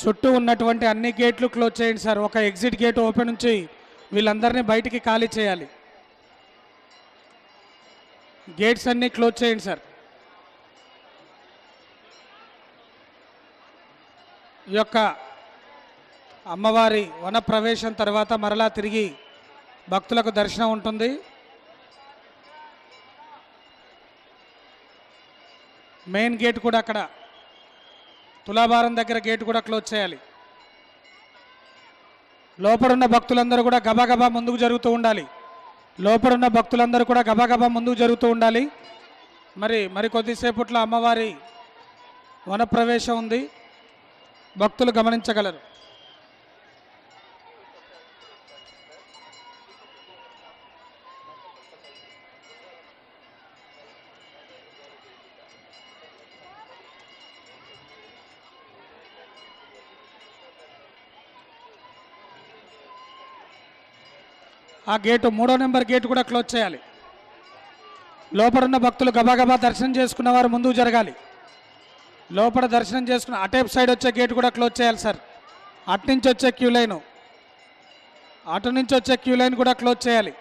చుట్టూ ఉన్నటువంటి అన్ని గేట్లు క్లోజ్ చేయండి సార్. ఒక ఎగ్జిట్ గేట్ ఓపెన్ నుంచి వీళ్ళందరినీ బయటికి ఖాళీ చేయాలి. గేట్స్ అన్నీ క్లోజ్ చేయండి సార్. ఈ యొక్క అమ్మవారి వన ప్రవేశం తర్వాత మరలా తిరిగి భక్తులకు దర్శనం ఉంటుంది. మెయిన్ గేట్ కూడా అక్కడ తులాభారం దగ్గర గేట్ కూడా క్లోజ్ చేయాలి. లోపడున్న భక్తులందరూ కూడా గబగబా ముందుకు జరుగుతూ ఉండాలి. లోపడున్న భక్తులందరూ కూడా గబగబా ముందుకు జరుగుతూ ఉండాలి. మరి కొద్దిసేపట్లో అమ్మవారి వన ప్రవేశం ఉంది, భక్తులు గమనించగలరు. ఆ గేటు 3వ నెంబర్ గేట్ కూడా క్లోజ్ చేయాలి. లోపడున్న భక్తులు గబాగబా దర్శనం చేసుకున్న వారు ముందుకు జరగాలి. లోపల దర్శనం చేసుకున్న అటేపు సైడ్ వచ్చే గేట్ కూడా క్లోజ్ చేయాలి సార్. అటు నుంచి వచ్చే క్యూ లైన్ కూడా క్లోజ్ చేయాలి.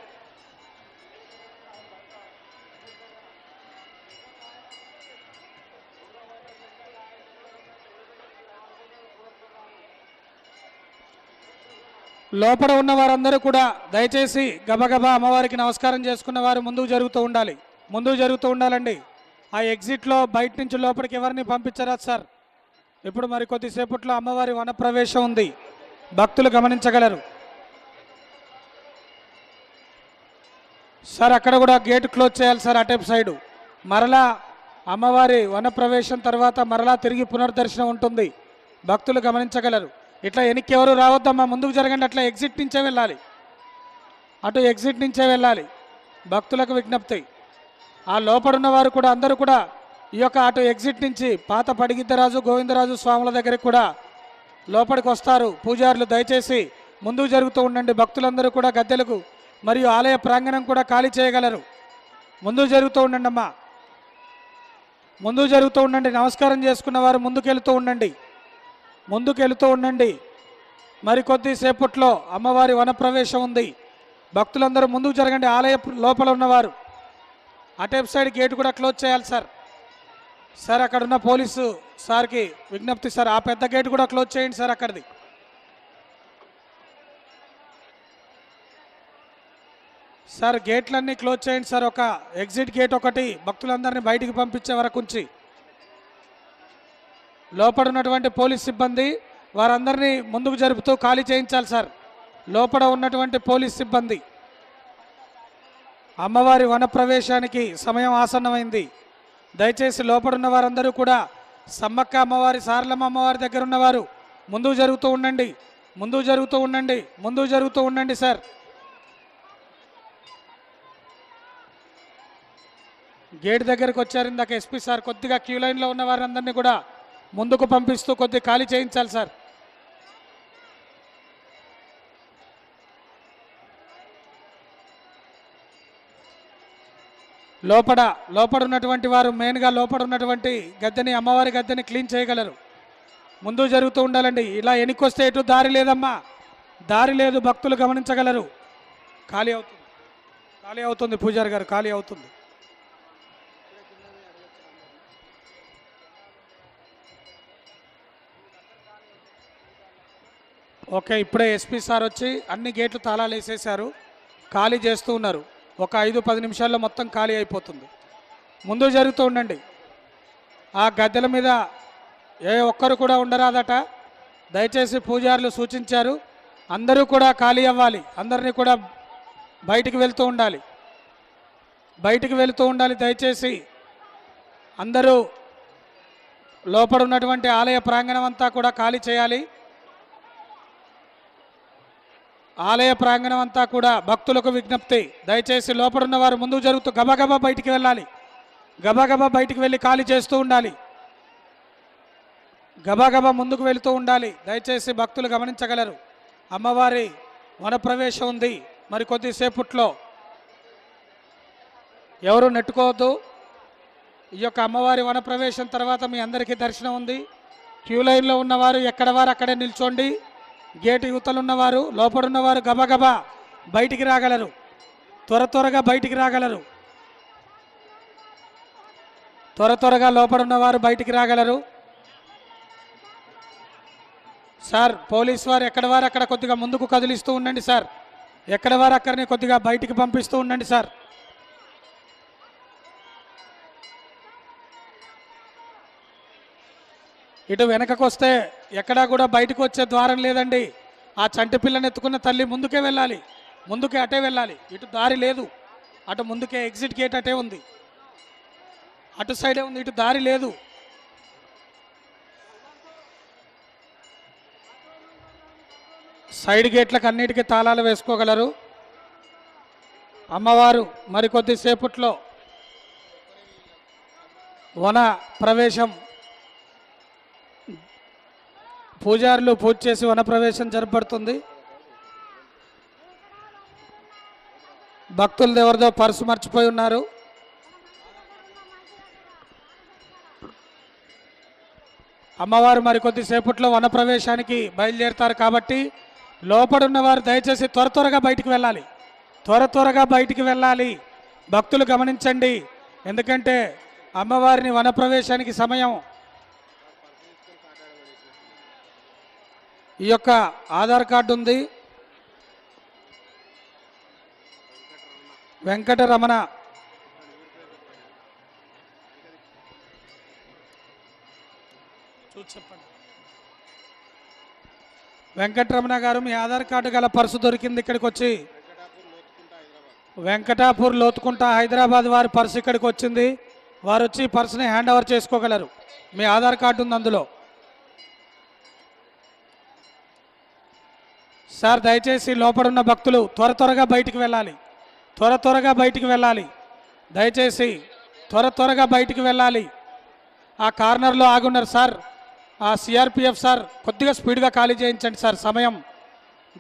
లోపల ఉన్న వారందరూ కూడా దయచేసి గబగబా అమ్మవారికి నమస్కారం చేసుకున్న వారు ముందుకు జరుగుతూ ఉండాలండి. ఆ ఎగ్జిట్లో బయట నుంచి లోపలికి ఎవరిని పంపించరాదు సార్. ఇప్పుడు మరి కొద్దిసేపట్లో అమ్మవారి వన ప్రవేశం ఉంది, భక్తులు గమనించగలరు సార్. అక్కడ కూడా గేట్ క్లోజ్ చేయాలి సార్. అటేపు సైడు మరలా అమ్మవారి వన ప్రవేశం తర్వాత మరలా తిరిగి పునర్దర్శనం ఉంటుంది, భక్తులు గమనించగలరు. ఇట్లా వెనక్కి ఎవరు రావద్దమ్మా, ముందుకు జరగండి. అట్లా ఎగ్జిట్ నుంచే వెళ్ళాలి. భక్తులకు విజ్ఞప్తి. ఆ లోపడున్న వారు కూడా అందరూ కూడా ఈ యొక్క అటు ఎగ్జిట్ నుంచి పాత పడిగిద్దరాజు గోవిందరాజు స్వాముల దగ్గరికి కూడా లోపలికి వస్తారు పూజారులు. దయచేసి ముందుకు జరుగుతూ ఉండండి. భక్తులందరూ కూడా గద్దెలకు మరియు ఆలయ ప్రాంగణం కూడా ఖాళీ చేయగలరు. ముందుకు జరుగుతూ ఉండండి అమ్మా, ముందుకు జరుగుతూ ఉండండి. నమస్కారం చేసుకున్న వారు ముందుకెళ్తూ ఉండండి. మరికొద్దిసేపట్లో అమ్మవారి వనప్రవేశం ఉంది, భక్తులందరూ ముందుకు జరగండి. ఆలయ లోపల ఉన్నవారు అటేపు సైడ్ గేట్ కూడా క్లోజ్ చేయాలి సార్. అక్కడ ఉన్న పోలీసు సార్కి విజ్ఞప్తి సార్, ఆ పెద్ద గేట్ కూడా క్లోజ్ చేయండి సార్. అక్కడిది సార్ గేట్లన్నీ క్లోజ్ చేయండి సార్. ఒక ఎగ్జిట్ గేట్ ఒకటి భక్తులందరినీ బయటికి పంపించే వరకు ఉంచి లోపల ఉన్నటువంటి పోలీస్ సిబ్బంది వారందరినీ ముందుకు జరుపుతూ ఖాళీ చేయించాలి సార్. లోపల ఉన్నటువంటి పోలీస్ సిబ్బంది. అమ్మవారి వన ప్రవేశానికి సమయం ఆసన్నమైంది. దయచేసి లోపడున్న వారందరూ కూడా సమ్మక్క అమ్మవారి సారలమ్మ అమ్మవారి దగ్గర ఉన్నవారు ముందుకు జరుగుతూ ఉండండి సార్. గేట్ దగ్గరకు వచ్చారు ఇందాక ఎస్పీ సార్. కొద్దిగా క్యూ లైన్లో ఉన్న వారందరినీ కూడా ముందుకు పంపిస్తూ కొద్దిగా ఖాళీ చేయించాలి సార్. లోపల ఉన్నటువంటి వారు మెయిన్గా లోపల ఉన్నటువంటి గద్దెని అమ్మవారి గద్దెని క్లీన్ చేయగలరు. ముందు జరుగుతూ ఉండాలండి. ఇలా ఎనికొస్తే ఎటు దారి లేదమ్మా, దారి లేదు, భక్తులు గమనించగలరు. ఖాళీ అవుతుంది పూజారి గారు, ఖాళీ అవుతుంది. ఓకే, ఇప్పుడే ఎస్పీ సార్ వచ్చి అన్ని గేట్లు తాళాలు వేసేశారు, ఖాళీ చేస్తూ ఉన్నారు. ఒక 5-10 నిమిషాల్లో మొత్తం ఖాళీ అయిపోతుంది. ముందు జరుగుతూ ఉండండి. ఆ గద్దెల మీద ఏ ఒక్కరు కూడా ఉండరాదట. దయచేసి పూజారులు సూచించారు, అందరూ కూడా ఖాళీ అవ్వాలి. అందరినీ కూడా బయటికి వెళ్తూ ఉండాలి. దయచేసి అందరూ లోపల ఉన్నటువంటి ఆలయ ప్రాంగణం అంతా కూడా ఖాళీ చేయాలి. ఆలయ ప్రాంగణం అంతా కూడా భక్తులకు విజ్ఞప్తి. దయచేసి లోపడున్న వారు ముందుకు జరుగుతూ గబగబా బయటికి వెళ్ళాలి. గబగబా బయటికి వెళ్ళి ఖాళీ చేస్తూ ఉండాలి. గబగబా ముందుకు వెళుతూ ఉండాలి. దయచేసి భక్తులు గమనించగలరు. అమ్మవారి వనప్రవేశం ఉంది. మరి కొద్దిసేపట్లో ఎవరు నెట్టుకోవద్దు. ఈ యొక్క అమ్మవారి వనప్రవేశం తర్వాత మీ అందరికీ దర్శనం ఉంది. క్యూ లైన్లో ఉన్నవారు ఎక్కడ వారు అక్కడే నిల్చోండి. గేటు యువతలు ఉన్నవారు, లోపడున్నవారు గబగబా బయటికి రాగలరు, త్వరగా బయటికి రాగలరు. త్వరగా లోపడున్నవారు బయటికి రాగలరు. సార్ పోలీస్ వారు ఎక్కడ వారు అక్కడ కొద్దిగా ముందుకు కదిలిస్తూ ఉండండి సార్. ఎక్కడ వారు అక్కడిని కొద్దిగా బయటికి పంపిస్తూ ఉండండి సార్. ఇటు వెనకకు వస్తే ఎక్కడా కూడా బయటకు వచ్చే ద్వారం లేదండి. ఆ చంటి పిల్లని ఎత్తుకున్న తల్లి ముందుకే వెళ్ళాలి, ముందుకే అటే వెళ్ళాలి. ఇటు దారి లేదు, అటు ముందుకే ఎగ్జిట్ గేట్ అటే ఉంది, అటు సైడే ఉంది, ఇటు దారి లేదు. సైడ్ గేట్లకు అన్నిటికీ తాళాలు వేసుకోగలరు. అమ్మవారు మరికొద్దిసేపట్లో వన ప్రవేశం, పూజారులు పూజ చేసి వన ప్రవేశం జరపబడుతుంది. భక్తులు ఎవరిదో పర్సు మర్చిపోయి ఉన్నారు. అమ్మవారు మరికొద్దిసేపట్లో వన ప్రవేశానికి బయలుదేరుతారు కాబట్టి లోపడున్నవారు దయచేసి త్వరగా బయటికి వెళ్ళాలి, త్వరగా బయటికి వెళ్ళాలి. భక్తులు గమనించండి, ఎందుకంటే అమ్మవారిని వన ప్రవేశానికి సమయం. ఈ యొక్క ఆధార్ కార్డు ఉంది, వెంకటరమణ చెప్పండి. వెంకటరమణ గారు, మీ ఆధార్ కార్డు గల పర్సు దొరికింది ఇక్కడికి వచ్చి. వెంకటాపూర్ లోతుకుంట హైదరాబాద్ వారి పర్సు ఇక్కడికి వచ్చింది. వారు వచ్చి పర్సుని హ్యాండ్ ఓవర్ చేసుకోగలరు. మీ ఆధార్ కార్డు ఉంది అందులో. సార్ దయచేసి లోపడున్న భక్తులు త్వరగా బయటికి వెళ్ళాలి, త్వరగా బయటికి వెళ్ళాలి. దయచేసి త్వరగా బయటికి వెళ్ళాలి. ఆ కార్నర్లో ఆగున్నారు సార్. ఆ సిఆర్పిఎఫ్ సార్ కొద్దిగా స్పీడ్గా ఖాళీ చేయించండి సార్, సమయం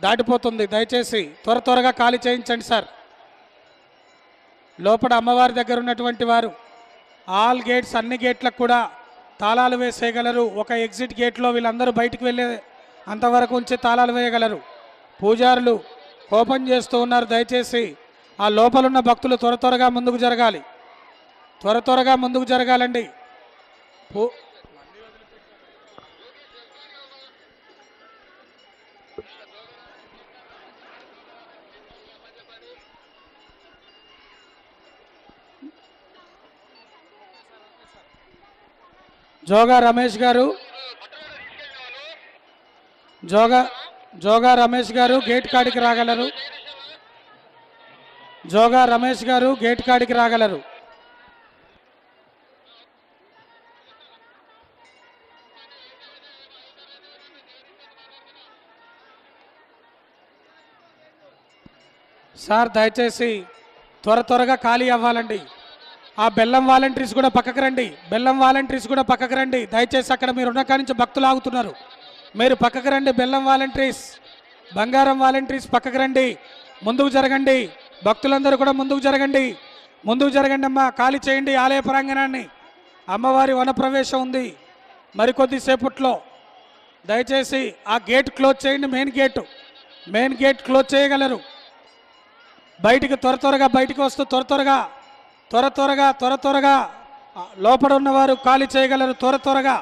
దాటిపోతుంది. దయచేసి త్వరగా ఖాళీ చేయించండి సార్. లోపల అమ్మవారి దగ్గర ఉన్నటువంటి వారు ఆల్ గేట్స్, అన్ని గేట్లకు కూడా తాళాలు వేసేయగలరు. ఒక ఎగ్జిట్ గేట్లో వీళ్ళందరూ బయటికి వెళ్ళే అంతవరకు ఉంచి తాళాలు వేయగలరు. పూజారులు ఓపెన్ చేస్తూ ఉన్నారు. దయచేసి ఆ లోపలున్న భక్తులు త్వరగా ముందుకు జరగాలి, త్వరగా ముందుకు జరగాలండి. జోగా రమేష్ గారు, జోగా రమేష్ గారు గేట్ కాడికి రాగలరు. జోగా రమేష్ గారు గేట్ కాడికి రాగలరు. సార్ దయచేసి త్వరగా ఖాళీ అవ్వాలండి. ఆ బెల్లం వాలంటీర్స్ కూడా పక్కకు రండి, బెల్లం వాలంటీర్స్ కూడా పక్కకు రండి. దయచేసి అక్కడ మీరు ఉన్న కాడి నుంచి భక్తులు ఆగుతున్నారు, మీరు పక్కకు రండి. బెల్లం వాలంటీర్స్, బంగారం వాలంటీర్స్ పక్కకు రండి, ముందుకు జరగండి. భక్తులందరూ కూడా ముందుకు జరగండి, ముందుకు జరగండి అమ్మా. ఖాళీ చేయండి ఆలయ ప్రాంగణాన్ని. అమ్మవారి వన ప్రవేశం ఉంది మరికొద్దిసేపట్లో. దయచేసి ఆ గేట్ క్లోజ్ చేయండి. మెయిన్ గేట్ క్లోజ్ చేయగలరు. బయటికి త్వరగా బయటికి వస్తూ త్వరగా లోపల ఉన్నవారు ఖాళీ చేయగలరు. త్వరగా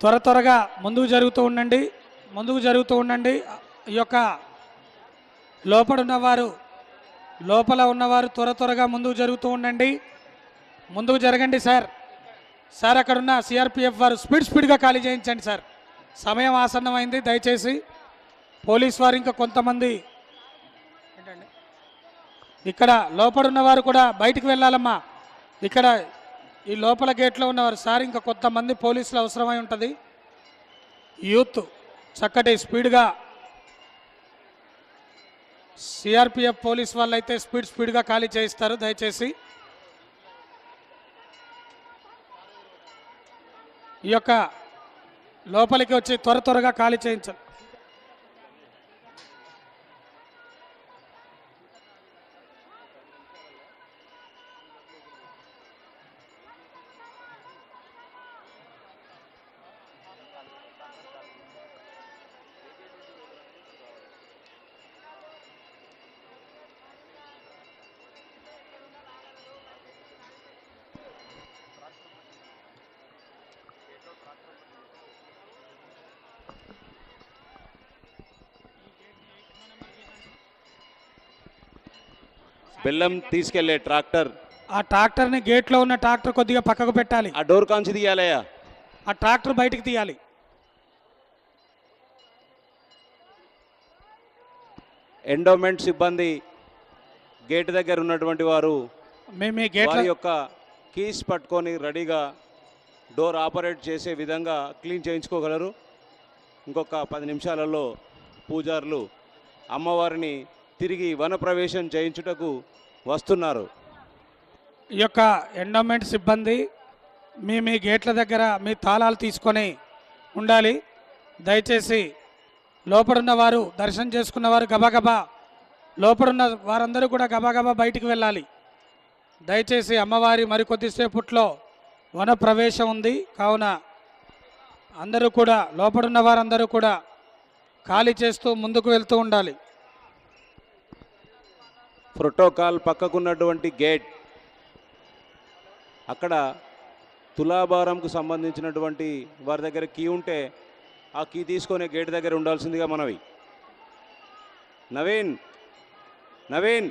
త్వరగా ముందుకు జరుగుతూ ఉండండి. ఈ యొక్క లోపల ఉన్నవారు త్వరగా ముందుకు జరుగుతూ ఉండండి. ముందుకు జరగండి సార్. అక్కడున్న సిఆర్పిఎఫ్ వారు స్పీడ్గా ఖాళీ చేయించండి సార్. సమయం ఆసన్నమైంది. దయచేసి పోలీస్ వారు ఇంకా కొంతమంది ఇక్కడ లోపడున్నవారు కూడా బయటికి వెళ్ళాలమ్మా. ఇక్కడ ఈ లోపల గేట్లో ఉన్నవారు సార్, ఇంకా కొంతమంది పోలీసులు అవసరమై ఉంటుంది. యూత్ చక్కటి స్పీడ్గా, సిఆర్పిఎఫ్ పోలీస్ వాళ్ళు అయితే స్పీడ్గా ఖాళీ చేయిస్తారు. దయచేసి ఈ యొక్క లోపలికి వచ్చి త్వరగా ఖాళీ చేయించాలి. బెల్లం తీసుకెళ్లే ట్రాక్టర్, ఆ ట్రాక్టర్ని గేట్లో ఉన్న ట్రాక్టర్ కొద్దిగా పక్కకు పెట్టాలి. ఆ డోర్ కాంచి తీయాలయ్యా. ఆ ట్రాక్టర్ బయటికి తీయాలి. ఎండోమెంట్ సిబ్బంది గేట్ దగ్గర ఉన్నటువంటి వారు మేము ఈ గేట్ వారి యొక్క కీస్ పట్టుకొని రెడీగా డోర్ ఆపరేట్ చేసే విధంగా క్లీన్ చేయించుకోగలరు. ఇంకొక 10 నిమిషాలలో పూజారులు అమ్మవారిని తిరిగి వనప్రవేశం చేయించుటకు వస్తున్నారు. ఈ యొక్క ఎండోమెంట్ సిబ్బంది మీ గేట్ల దగ్గర మీ తాళాలు తీసుకొని ఉండాలి. దయచేసి లోపడున్న వారు దర్శనం చేసుకున్నవారు గబగబా, లోపడున్న వారందరూ కూడా గబగబా బయటికి వెళ్ళాలి. దయచేసి అమ్మవారి మరికొద్దిసేపట్లో వనప్రవేశం ఉంది కావున అందరూ కూడా లోపడున్న వారందరూ కూడా ఖాళీ చేస్తూ ముందుకు వెళ్తూ ఉండాలి. ప్రోటోకాల్ పక్కకున్నటువంటి గేట్, అక్కడ తులాభారంకు సంబంధించినటువంటి వారి దగ్గర కీ ఉంటే ఆ కీ తీసుకొని గేట్ దగ్గర ఉండాల్సిందిగా మనవి. నవీన్ నవీన్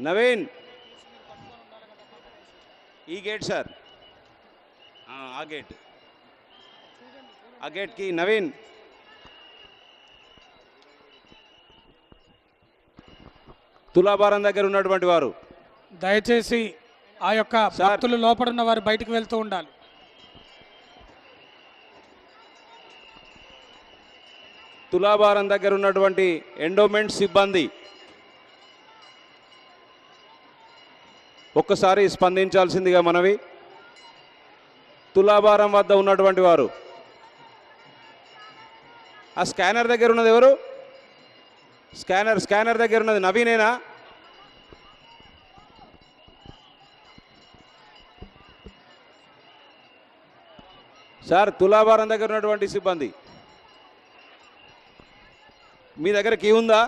నవీన్ ఈ గేట్ సార్, ఆ గేట్కి నవీన్. తులాభారం దగ్గర ఉన్నటువంటి వారు దయచేసి ఆ యొక్క భక్తులు లోపడున్న వారు బయటికి వెళ్తూ ఉండాలి. తులాభారం దగ్గర ఉన్నటువంటి ఎండోమెంట్ సిబ్బంది ఒక్కసారి స్పందించాల్సిందిగా మనవి. తులాభారం వద్ద ఉన్నటువంటి వారు, ఆ స్కానర్ దగ్గర ఉన్నది ఎవరు? స్కానర్ దగ్గర ఉన్నది నవీనేనా? సార్, తులాభారం దగ్గర ఉన్నటువంటి సిబ్బంది మీ దగ్గర కీ ఉందా?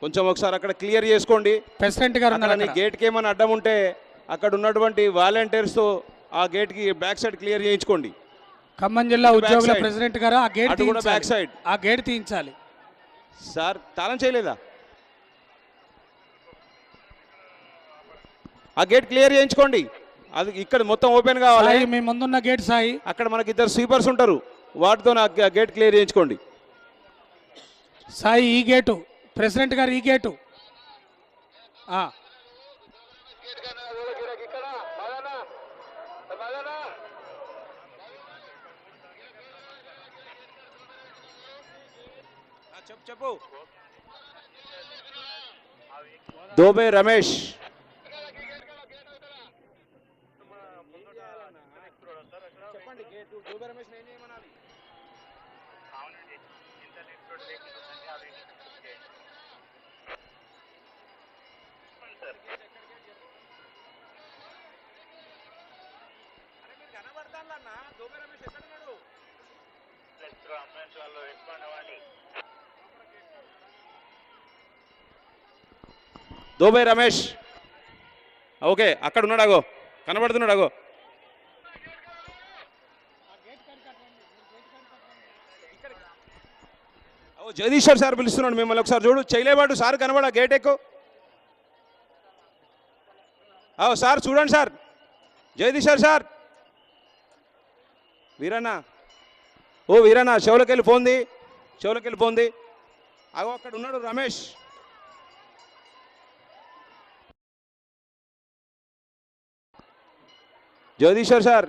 కొంచెం ఒకసారి అక్కడ క్లియర్ చేసుకోండి. ప్రెసిడెంట్ గారు గేట్కి ఏమైనా అడ్డం ఉంటే అక్కడ ఉన్నటువంటి వాలంటీర్స్తో ఆ గేట్కి బ్యాక్ సైడ్ క్లియర్ చేయించుకోండి. ఖమ్మం జిల్లా ఉద్యోగుల ప్రెసిడెంట్ గారు ఆ గేట్ బ్యాక్ సైడ్ ఆ గేట్ తీయించాలి. సార్, తాళం చేయలేదా? ఆ గేట్ క్లియర్ చేయించుకోండి. అది ఇక్కడ మొత్తం ఓపెన్ కావాలి. మీ ముందున్న గేట్ సాయి, అక్కడ మనకి 2 స్వీపర్స్ ఉంటారు, వాటితో ఆ గేట్ క్లియర్ చేయించుకోండి. సాయి ఈ గేటు, ప్రెసిడెంట్ గారు ఈ గేటు. చెప్పు. దోబే రమేష్, చెప్పండి. దోబే రమేష్ ఏం చేయమనాలి? కనబడతానన్నా దోబే రమేష్ ఎక్కడున్నాడు? దోబే రమేష్, ఓకే, అక్కడ ఉన్నాడు. అగో కనబడుతున్నాడు. అగో జగదీశ్వర్ సార్ పిలుస్తున్నాడు మిమ్మల్ని. ఒకసారి చూడు, చేయలేబాటు సార్ కనబడా గేట్ ఎక్కువ. సార్ చూడండి సార్, జగదీశ్వర్ సార్. వీరన్నా, ఓ వీరన్నా, చెవులకెళ్ళి పోంది. అగో అక్కడ ఉన్నాడు రమేష్. జగదీశ్వర్ సార్.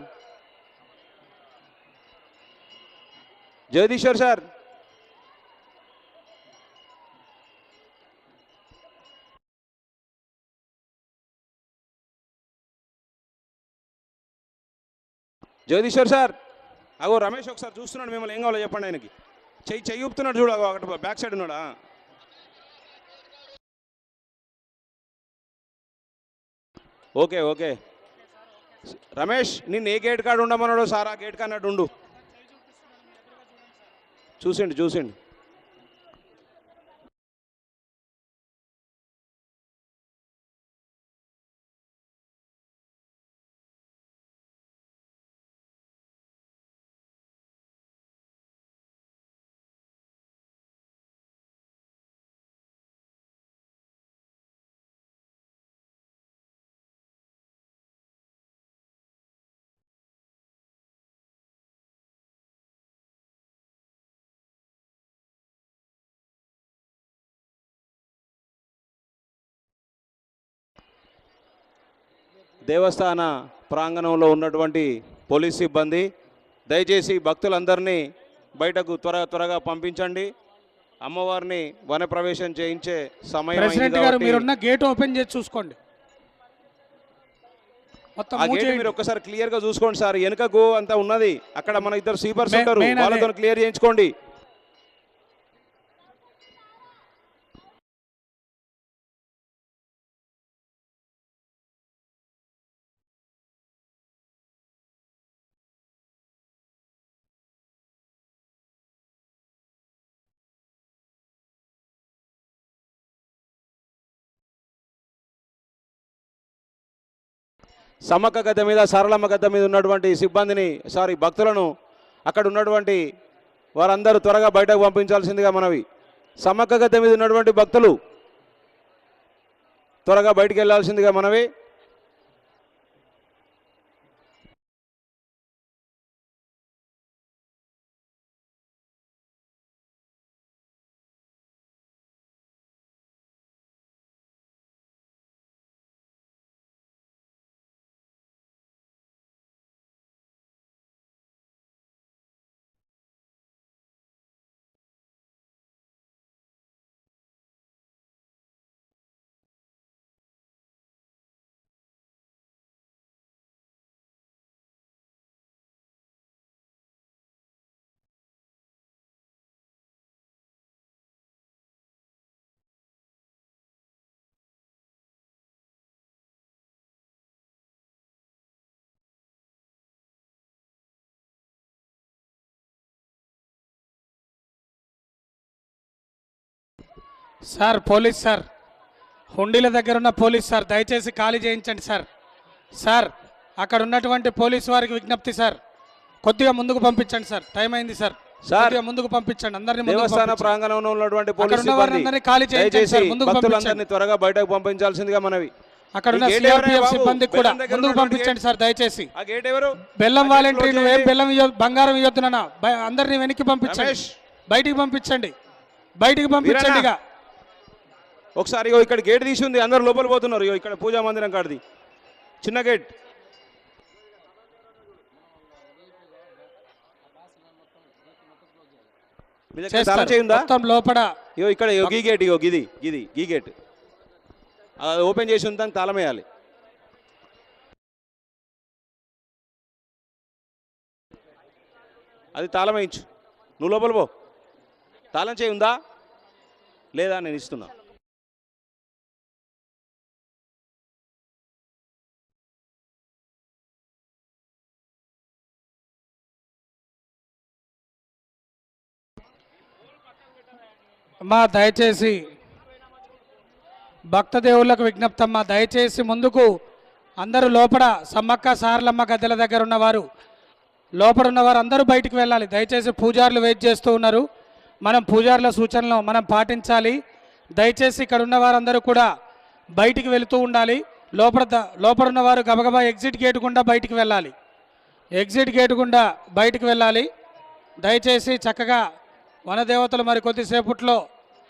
జగదీశ్వర్ సార్, అగో రమేష్ ఒకసారి చూస్తున్నాడు మిమ్మల్ని, ఏం కావాలో చెప్పండి ఆయనకి. చెయ్యి ఊపుతున్నాడు చూడు, అగో అక్కడ బ్యాక్ సైడ్ ఉన్నాడా. ఓకే ఓకే రమేష్, నిన్ను ఏ గేట్ కాడ ఉండమన్నాడో సార్ ఆ గేట్ కాన్నట్టు ఉండు. చూసిండు చూసిండు. దేవస్థాన ప్రాంగణంలో ఉన్నటువంటి పోలీస్ సిబ్బంది దయచేసి భక్తులందరినీ బయటకు త్వరగా పంపించండి. అమ్మవారిని వన ప్రవేశం చేయించే సమయం అయింది ప్రెసిడెంట్ గారు కాబట్టి మీరున్న గేట్ ఓపెన్ చేసి చూసుకోండి. మొత్తం ఆ మూవ్ గేట్ చేయండి. మీరు ఒక్కసారి క్లియర్ గా చూసుకోండి సార్. వెనుకకు అంతా ఉన్నది, అక్కడ మన ఇద్దరు స్వీపర్స్ మే- ఉంటారు, మెయిన్ అదే. వాళ్ళతో క్లియర్ చేయించుకోండి. సమ్మక్క గద్దె మీద, సరళమ్మ గద్దె మీద ఉన్నటువంటి సిబ్బందిని, సారీ భక్తులను, అక్కడ ఉన్నటువంటి వారందరూ త్వరగా బయటకు పంపించాల్సిందిగా మనవి. సమ్మక్క గద్దె మీద ఉన్నటువంటి భక్తులు త్వరగా బయటికి వెళ్ళాల్సిందిగా మనవి. సార్ పోలీస్ సార్, హుండీల దగ్గర ఉన్న పోలీస్ సార్, దయచేసి ఖాళీ చేయించండి సార్. సార్ అక్కడ ఉన్నటువంటి పోలీసు వారికి విజ్ఞప్తి సార్, కొద్దిగా ముందుకు పంపించండి సార్, టైం అయింది సార్. సార్, కొద్దిగా ముందుకు పంపించండి, అందరినీ ముందుకు దేవస్థాన పంపించండి. ప్రాంగణంలో ఉన్నటువంటి అక్కడ పోలీస్ ఉన్న సిబ్బంది వారందరినీ ఖాళీ చేయించండి దయచేసి సార్, ముందుకు పంపించండి. భక్తులందరినీ త్వరగా బయటకు పంపించాల్సిందిగా మనవి. అక్కడ ఉన్న ఈ గేట్ ఎవరయ్యా సిఆర్పిఎఫ్ బాబు? సిబ్బంది కూడా బెల్లం దగ్గర ముందుకు ఉన్నటువంటి పంపించండి సార్ దయచేసి. ఆ గేట్ ఎవరు? బెల్లం ఆ గేట్ వాలంటీర్ క్లోజ్ నువ్వేం చేయండి. బెల్లం బంగారం ఇవ్వద్దు నాన్న, అందరినీ వెనక్కి పంపించండి, రమేష్, బయటికి పంపించండి, బయటికి పంపించండి. ఇక ఒకసారి ఇగో ఇక్కడ గేట్ తీసి ఉంది, అందరు లోపల పోతున్నారు. ఇగో ఇక్కడ పూజా మందిరం కాడిది చిన్న గేట్. మీ దగ్గర తాళం చేస్తారు. చేయి ఉందా? మొత్తం లోపల ఇగో ఇక్కడ ఇగో గీ గేట్, ఇగో గీ గేట్ అది ఓపెన్ చేసి ఉందని తాళం వేయాలి. అది తాళం వేయించు, నువ్వు లోపల పో. తాళం చేయి ఉందా లేదా నేను ఇస్తున్నా. అమ్మా దయచేసి భక్త దేవుళ్ళకు విజ్ఞప్తమ్మా, దయచేసి ముందుకు అందరూ లోపల సమ్మక్క సారలమ్మ గద్దెల దగ్గర ఉన్నవారు, లోపల ఉన్నవారు అందరూ బయటికి వెళ్ళాలి. దయచేసి పూజారులు వెయిట్ చేస్తూ ఉన్నారు, మనం పూజారుల సూచనలు మనం పాటించాలి. దయచేసి ఇక్కడ ఉన్న వారందరూ కూడా బయటికి వెళుతూ ఉండాలి. లోపల ఉన్నవారు గబగబా ఎగ్జిట్ గేట్ గుండా బయటికి వెళ్ళాలి, ఎగ్జిట్ గేట్ గుండా బయటికి వెళ్ళాలి. దయచేసి చక్కగా వనదేవతలు మరి కొద్దిసేపట్లో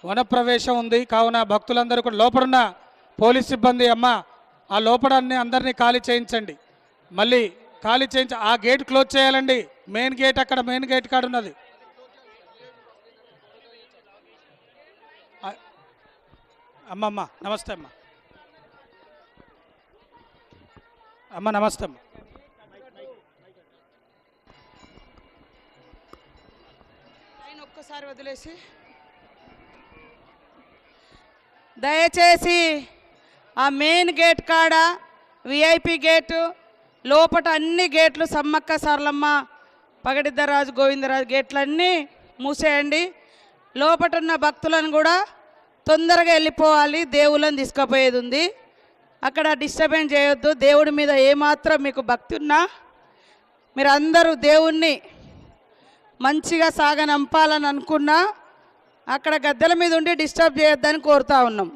వనప్రవేశం ఉంది కావున భక్తులందరూ కూడా, లోపడున్న పోలీస్ సిబ్బంది అమ్మ ఆ లోపడాన్ని అందరినీ ఖాళీ చేయించండి, మళ్ళీ ఖాళీ చేయించి ఆ గేట్ క్లోజ్ చేయాలండి. మెయిన్ గేట్ అక్కడ మెయిన్ గేట్ కాడ ఉన్నది. అమ్మమ్మ నమస్తే అమ్మ, అమ్మ నమస్తే అమ్మ. ఒక్కసారి వదిలేసి దయచేసి ఆ మెయిన్ గేట్ కాడ విఐపి గేటు లోపట అన్ని గేట్లు సమ్మక్క సారలమ్మ పగడిద్దరాజు గోవిందరాజు గేట్లన్నీ మూసేయండి. లోపట ఉన్న భక్తులను కూడా తొందరగా వెళ్ళిపోవాలి. దేవుళ్ళని తీసుకుపోయేది ఉంది. అక్కడ డిస్టర్బెన్స్ చేయొద్దు. దేవుడి మీద ఏమాత్రం మీకు భక్తి ఉన్నా మీరు అందరూ దేవుణ్ణి మంచిగా సాగనంపాలని అనుకున్నా అక్కడ గద్దెల మీద ఉండి డిస్టర్బ్ చేయొద్దని కోరుతా ఉన్నాం.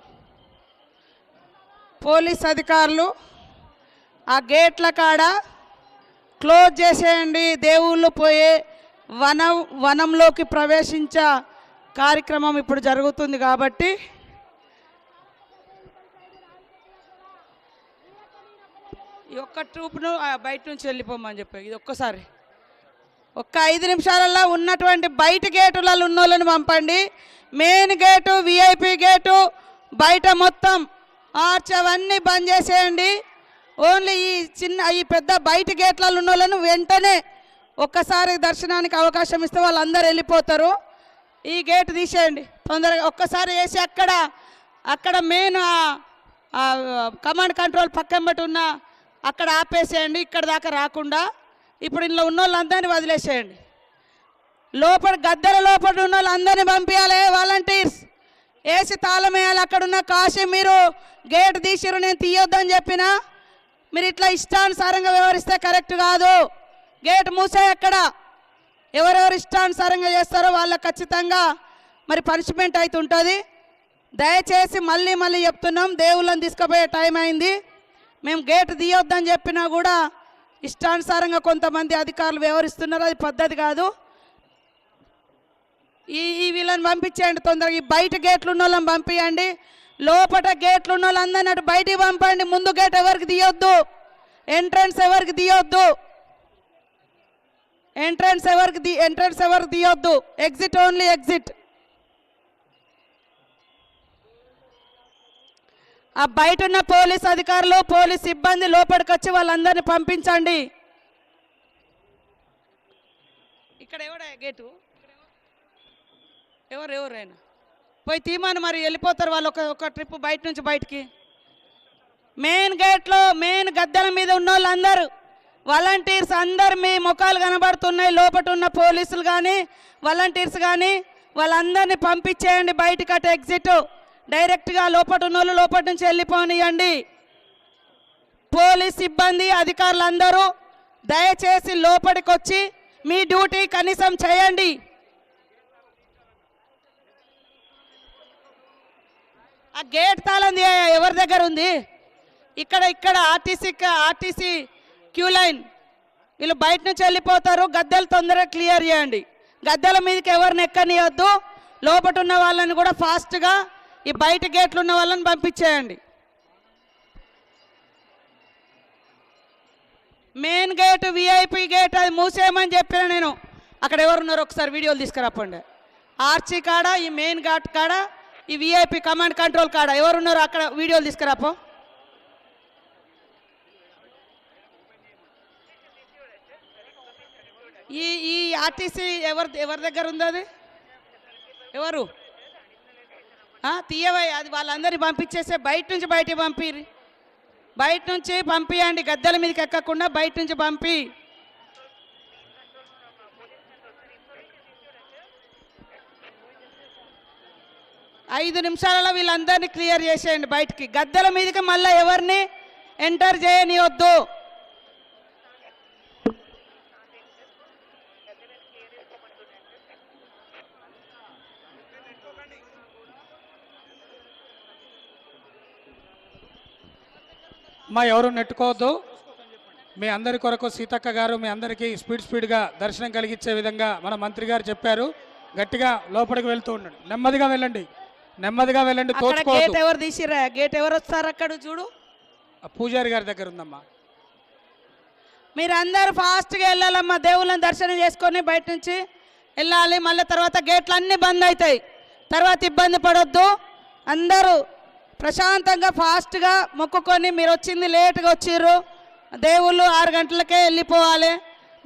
పోలీస్ అధికారులు ఆ గేట్ల కాడ క్లోజ్ చేసేయండి. దేవుళ్ళు పోయే వనంలోకి ప్రవేశించే కార్యక్రమం ఇప్పుడు జరుగుతుంది కాబట్టి ఈ ఒక్క ట్రూప్ను బయట నుంచి వెళ్ళిపోమని చెప్పి ఇది ఒక్కసారి ఒక్క 5 నిమిషాలలో ఉన్నటువంటి బయట గేటులలో ఉన్న వాళ్ళని పంపండి. మెయిన్ గేటు విఐపి గేటు బయట మొత్తం ఆర్చ్ అవన్నీ బంద్ చేసేయండి. ఓన్లీ ఈ పెద్ద బయట గేట్లలో ఉన్న వాళ్ళను వెంటనే ఒక్కసారి దర్శనానికి అవకాశం ఇస్తే వాళ్ళందరూ వెళ్ళిపోతారు. ఈ గేట్ తీసేయండి తొందరగా. ఒక్కసారి వేసి అక్కడ మెయిన్ కమాండ్ కంట్రోల్ పక్కన బట్టి ఉన్న అక్కడ ఆపేసేయండి. ఇక్కడ దాకా రాకుండా ఇప్పుడు ఇందులో ఉన్న వాళ్ళందరినీ వదిలేసేయండి. గద్దెల లోపల ఉన్న వాళ్ళందరినీ పంపించాలి. వాలంటీర్స్ వేసి తాళం వేయాలి. అక్కడున్న కాశీ మీరు గేట్ తీసిరు నేను తీయొద్దని చెప్పినా మీరు ఇట్లా ఇష్టానుసారంగా వ్యవహరిస్తే కరెక్ట్ కాదు. గేట్ మూసే అక్కడ ఎవరెవరు ఇష్టానుసారంగా చేస్తారో వాళ్ళకి ఖచ్చితంగా మరి పనిష్మెంట్ అయితే ఉంటుంది. దయచేసి మళ్ళీ మళ్ళీ చెప్తున్నాం, దేవుళ్ళని తీసుకుపోయే టైం అయింది. మేము గేట్ తీయొద్దని చెప్పినా కూడా ఇష్టానుసారంగా కొంతమంది అధికారులు వ్యవహరిస్తున్నారు. అది పద్ధతి కాదు. ఈ వీళ్ళని పంపించేయండి తొందరగా. ఈ బయట గేట్లు ఉన్న వాళ్ళని పంపించండి. లోపల గేట్లు ఉన్న వాళ్ళందరినీ అటు బయటికి పంపండి. ముందు గేట్ ఎవరికి తీయొద్దు. ఎంట్రన్స్ ఎవరికి తీయొద్దు. ఎంట్రన్స్ ఎవరికి తీయొద్దు. Exit only exit. ఆ బయట ఉన్న పోలీస్ అధికారులు పోలీస్ సిబ్బంది లోపలికి వచ్చి వాళ్ళందరినీ పంపించండి. ఇక్కడ ఎవడా గేటు ఎవరైనా పోయి తీమాను మరి వెళ్ళిపోతారు వాళ్ళు. ఒక ట్రిప్ బయట నుంచి బయటికి. మెయిన్ గేట్లో మెయిన్ గద్దెల మీద ఉన్న వాళ్ళందరూ వాలంటీర్స్ అందరు మీ ముఖాలు కనబడుతున్నాయి. లోపల ఉన్న పోలీసులు కానీ వాలంటీర్స్ కానీ వాళ్ళందరినీ పంపించేయండి బయటికి. అటు ఎగ్జిట్ డైరెక్ట్గా లోపల ఉన్న వాళ్ళు లోపల నుంచి వెళ్ళిపోనియండి. పోలీస్ సిబ్బంది అధికారులందరూ దయచేసి లోపలికి వచ్చి మీ డ్యూటీ కనీసం చేయండి. ఆ గేట్ తాళం ఎవరి దగ్గర ఉంది? ఇక్కడ ఆర్టీసీ క్యూ లైన్. వీళ్ళు బయట నుంచి వెళ్ళిపోతారు. గద్దెలు తొందరగా క్లియర్ చేయండి. గద్దెల మీదకి ఎవరిని ఎక్కనియొద్దు. లోపల ఉన్న వాళ్ళని కూడా ఫాస్ట్గా ఈ బయట గేట్లు ఉన్న వాళ్ళని పంపించేయండి. మెయిన్ గేట్ విఐపి గేట్ అది మూసేయమని చెప్పిన నేను. అక్కడ ఎవరున్నారు ఒకసారి వీడియోలు తీసుకురాపండి. ఆర్చీ కాడ ఈ మెయిన్ గేట్ కాడ ఈ విఐపి కమాండ్ కంట్రోల్ కాడ ఎవరున్నారు అక్కడ వీడియోలు తీసుకురాపో. ఈ ఆర్టీసీ ఎవరి దగ్గర ఉంది? అది ఎవరు తీయవై అది వాళ్ళందరినీ పంపించేసే బయట నుంచి బయటికి పంపిరి. బయట నుంచి పంపియండి. గద్దెల మీదకి ఎక్కకుండా బయట నుంచి పంపి. ఐదు నిమిషాలలో వీళ్ళందరినీ క్లియర్ చేసేయండి బయటికి. గద్దెల మీదకి మళ్ళీ ఎవరిని ఎంటర్ చేయనివద్దు. ఎవరు నెట్టుకోవద్దు. మీ అందరి కొరకు సీతక్క గారు మీ అందరికీ స్పీడ్గా దర్శనం కలిగించే విధంగా మన మంత్రి గారు చెప్పారు. గట్టిగా లోపలికి వెళ్తూ ఉండండి. నెమ్మదిగా వెళ్ళండి. గేట్ ఎవరు తీసిరా? గేట్ ఎవరు వస్తారు అక్కడ చూడు. పూజారి గారి దగ్గర ఉందమ్మా. మీరందరూ ఫాస్ట్గా వెళ్ళాలమ్మా. దేవుళ్ళని దర్శనం చేసుకొని బయట నుంచి వెళ్ళాలి. మళ్ళీ తర్వాత గేట్లు అన్నీ బంద్ అవుతాయి. తర్వాత ఇబ్బంది పడొద్దు. అందరూ ప్రశాంతంగా ఫాస్ట్గా మొక్కుకొని. మీరు వచ్చింది లేట్గా వచ్చిర్రు. దేవుళ్ళు 6 గంటలకే వెళ్ళిపోవాలి.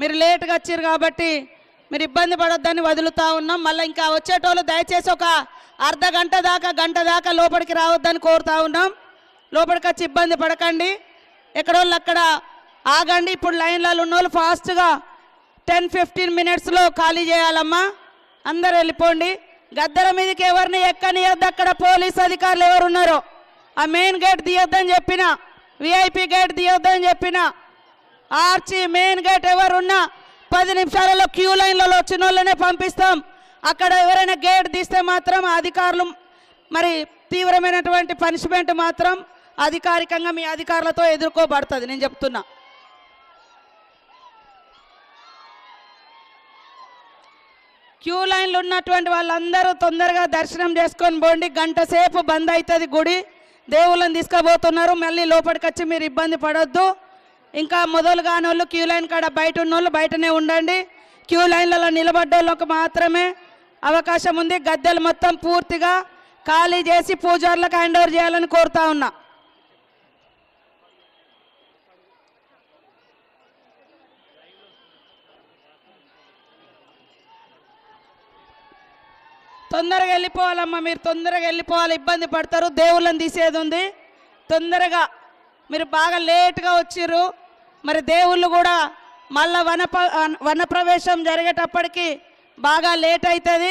మీరు లేట్గా వచ్చిర్రు కాబట్టి మీరు ఇబ్బంది పడొద్దని వదులుతూ ఉన్నాం. మళ్ళీ ఇంకా వచ్చేటోళ్ళు దయచేసి ఒక అర్ధ గంట దాకా లోపలికి రావద్దని కోరుతా ఉన్నాం. లోపలికి వచ్చి ఇబ్బంది పడకండి, ఎక్కడోళ్ళు అక్కడ ఆగండి. ఇప్పుడు లైన్లలో ఉన్న వాళ్ళు ఫాస్ట్గా 10-15 మినిట్స్లో ఖాళీ చేయాలమ్మా. అందరు వెళ్ళిపోండి. గద్దెల మీదకి ఎవరిని ఎక్కనియద్దు. అక్కడ పోలీస్ అధికారులు ఎవరు ఉన్నారో ఆ మెయిన్ గేట్ తీయొద్దని చెప్పిన, విఐపి గేట్ తీయొద్దని చెప్పిన, ఆర్చి మెయిన్ గేట్ ఎవరున్నా 10 నిమిషాలలో క్యూ లైన్లలో వచ్చిన వాళ్ళనే పంపిస్తాం. అక్కడ ఎవరైనా గేట్ తీస్తే మాత్రం అధికారులు మరి తీవ్రమైనటువంటి పనిష్మెంట్ మాత్రం అధికారికంగా మీ అధికారులతో ఎదుర్కోబడుతుంది. నేను చెప్తున్నా. క్యూ లైన్లు ఉన్నటువంటి వాళ్ళందరూ తొందరగా దర్శనం చేసుకొని పోండి. గంట సేపు బంద్ అవుతుంది గుడి. దేవుళ్ళని తీసుకుపోతున్నారు, మళ్ళీ లోపలికి వచ్చి మీరు ఇబ్బంది పడొద్దు. ఇంకా మొదలు కాని వాళ్ళు క్యూ లైన్ కాడ బయట ఉన్న వాళ్ళు బయటనే ఉండండి. క్యూ లైన్లలో నిలబడ్డ వాళ్ళకి మాత్రమే అవకాశం ఉంది. గద్దెలు మొత్తం పూర్తిగా ఖాళీ చేసి పూజారులకు హ్యాండ్ ఓవర్ చేయాలని కోరుతా ఉన్నా. తొందరగా వెళ్ళిపోవాలమ్మా, మీరు తొందరగా వెళ్ళిపోవాలి, ఇబ్బంది పడతారు. దేవుళ్ళని తీసేది ఉంది. తొందరగా మీరు బాగా లేట్గా వచ్చిర్రు. మరి దేవుళ్ళు కూడా మళ్ళా వనప్రవేశం జరిగేటప్పటికి బాగా లేట్ అవుతుంది.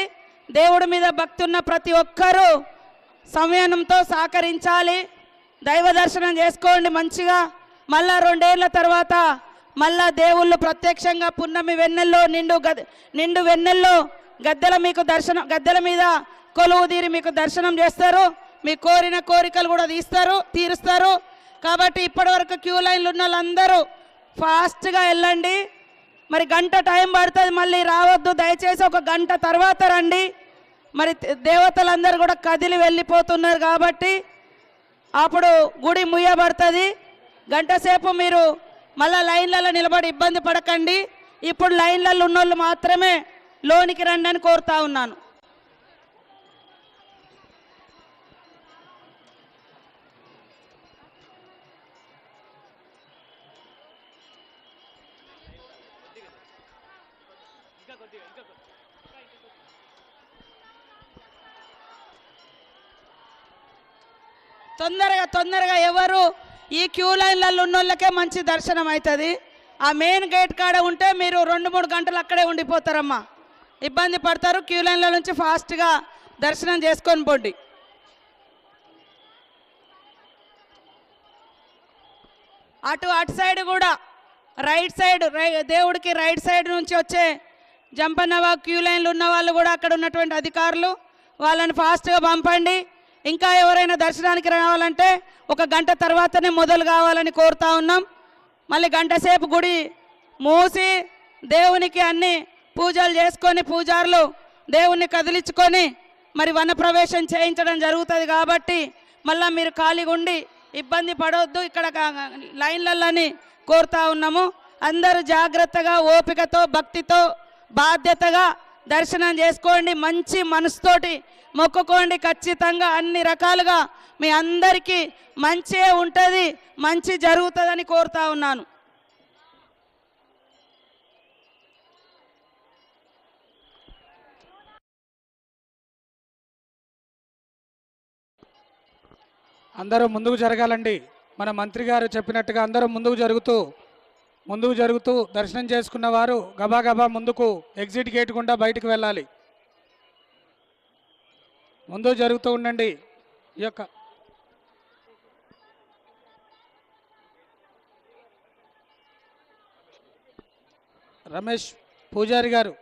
దేవుడి మీద భక్తి ఉన్న ప్రతి ఒక్కరూ సంయమనంతో సహకరించాలి. దైవ దర్శనం చేసుకోండి మంచిగా. మళ్ళా 2 ఏళ్ల తర్వాత మళ్ళా దేవుళ్ళు ప్రత్యక్షంగా పున్నమి వెన్నెల్లో నిండు వెన్నెల్లో గద్దెల మీద కొలువు తీరి మీకు దర్శనం చేస్తారు. మీ కోరిన కోరికలు కూడా తీరుస్తారు. కాబట్టి ఇప్పటివరకు క్యూ లైన్లు ఉన్న వాళ్ళందరూ ఫాస్ట్గా వెళ్ళండి. మరి గంట టైం పడుతుంది, మళ్ళీ రావద్దు. దయచేసి ఒక గంట తర్వాత రండి. మరి దేవతలందరూ కూడా కదిలి వెళ్ళిపోతున్నారు కాబట్టి అప్పుడు గుడి ముయ్యబడుతుంది. గంట సేపు మీరు మళ్ళీ లైన్లలో నిలబడి ఇబ్బంది పడకండి. ఇప్పుడు లైన్లలో ఉన్నోళ్ళు మాత్రమే లోనికి రండి అని కోరుతా ఉన్నాను. తొందరగా ఎవరు ఈ క్యూ లైన్లలో ఉన్న వాళ్ళకే మంచి దర్శనం అవుతుంది. ఆ మెయిన్ గేట్ కాడ ఉంటే మీరు 2-3 గంటలు అక్కడే ఉండిపోతారమ్మా, ఇబ్బంది పడతారు. క్యూ లైన్ల నుంచి ఫాస్ట్గా దర్శనం చేసుకొని పోండి. అటు సైడ్ కూడా రైట్ సైడ్ దేవుడికి రైట్ సైడ్ నుంచి వచ్చే జంపన్నవా క్యూ లైన్లు ఉన్న వాళ్ళు కూడా అక్కడ ఉన్నటువంటి అధికారులు వాళ్ళని ఫాస్ట్గా పంపండి. ఇంకా ఎవరైనా దర్శనానికి రావాలంటే ఒక గంట తర్వాతనే మొదలు కావాలని కోరుతా ఉన్నాం. మళ్ళీ గంట సేపు గుడి మూసి దేవునికి అన్ని పూజలు చేసుకొని పూజారులు దేవుణ్ణి కదిలించుకొని మరి వనప్రవేశం చేయించడం జరుగుతుంది. కాబట్టి మళ్ళీ మీరు ఖాళీగా ఉండి ఇబ్బంది పడవద్దు. ఇక్కడ లైన్లలోని కోరుతా ఉన్నాము. అందరూ జాగ్రత్తగా ఓపికతో భక్తితో బాధ్యతగా దర్శనం చేసుకోండి. మంచి మనసుతోటి మొక్కుకోండి. ఖచ్చితంగా అన్ని రకాలుగా మీ అందరికీ మంచే ఉంటుంది, మంచి జరుగుతుందని కోరుతా ఉన్నాను. అందరూ ముందుకు జరగాలండి. మన మంత్రి గారు చెప్పినట్టుగా అందరూ ముందుకు జరుగుతూ దర్శనం చేసుకున్న వారు గబాగబా ముందుకు ఎగ్జిట్ గేట్ గుండా బయటకు వెళ్ళాలి. ముందుకు జరుగుతూ ఉండండి. ఈ యొక్క పూజారి గారు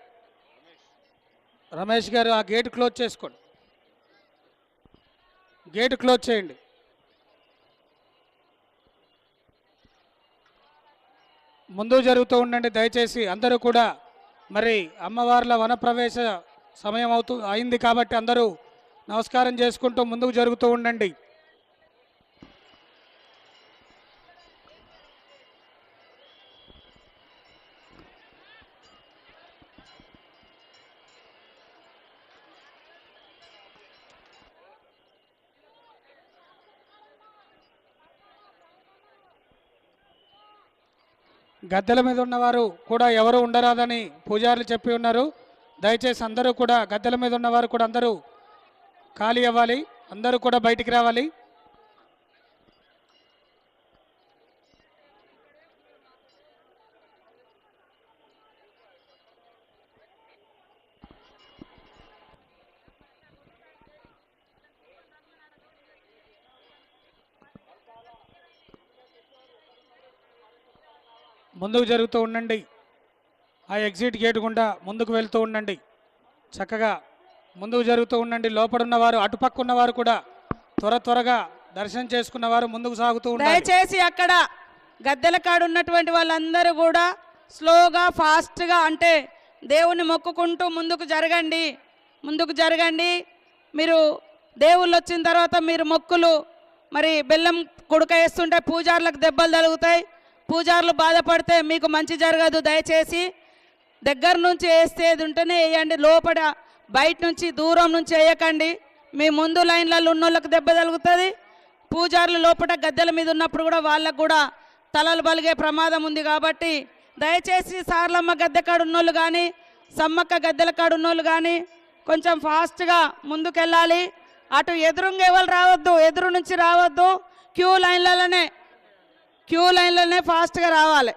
రమేష్ గారు ఆ గేట్ క్లోజ్ చేసుకోండి. గేట్ క్లోజ్ చేయండి. ముందుకు జరుగుతూ ఉండండి దయచేసి అందరూ కూడా. మరి అమ్మవార్ల వనప్రవేశ సమయం అయింది కాబట్టి అందరూ నమస్కారం చేసుకుంటూ ముందుకు జరుగుతూ ఉండండి. గద్దెల మీద ఉన్నవారు కూడా ఎవరు ఉండరాదని పూజారులు చెప్పి ఉన్నారు. దయచేసి అందరూ కూడా గద్దెల మీద ఉన్నవారు కూడా అందరూ ఖాళీ అవ్వాలి, అందరూ కూడా బయటికి రావాలి. ముందుకు జరుగుతూ ఉండండి. ఆ ఎగ్జిట్ గేట్ గుండా ముందుకు వెళ్తూ ఉండండి. చక్కగా ముందుకు జరుగుతూ ఉండండి. లోపడున్నవారు అటుపక్క ఉన్నవారు కూడా త్వరగా దర్శనం చేసుకున్నవారు ముందుకు సాగుతూ ఉండాలి. దయచేసి అక్కడ గద్దెల కాడ ఉన్నటువంటి వాళ్ళందరూ కూడా స్లోగా ఫాస్ట్గా అంటే దేవుణ్ణి మొక్కుకుంటూ ముందుకు జరగండి. మీరు దేవుళ్ళు వచ్చిన తర్వాత మీరు మొక్కులు మరి బెల్లం కుడక వేస్తుంటే పూజారులకు దెబ్బలు తగులుతాయి. పూజారులు బాధపడితే మీకు మంచి జరగదు. దయచేసి దగ్గర నుంచి వేసేది ఉంటేనే వేయండి, లోపల బయట నుంచి దూరం నుంచి వేయకండి. మీ ముందు లైన్లలో ఉన్నోళ్ళకి దెబ్బ తగులుతుంది. పూజారులు లోపల గద్దెల మీద ఉన్నప్పుడు కూడా వాళ్ళకు కూడా తలలు బలిగే ప్రమాదం ఉంది. కాబట్టి దయచేసి సార్లమ్మ గద్దె కాడ ఉన్నోళ్ళు కానీ సమ్మక్క గద్దెల కాడ ఉన్నోళ్ళు కానీ కొంచెం ఫాస్ట్గా ముందుకెళ్ళాలి. అటు ఎదురుంగా ఎవరు రావద్దు, ఎదురు నుంచి రావద్దు. క్యూ లైన్లలోనే ఫాస్ట్గా రావాలి.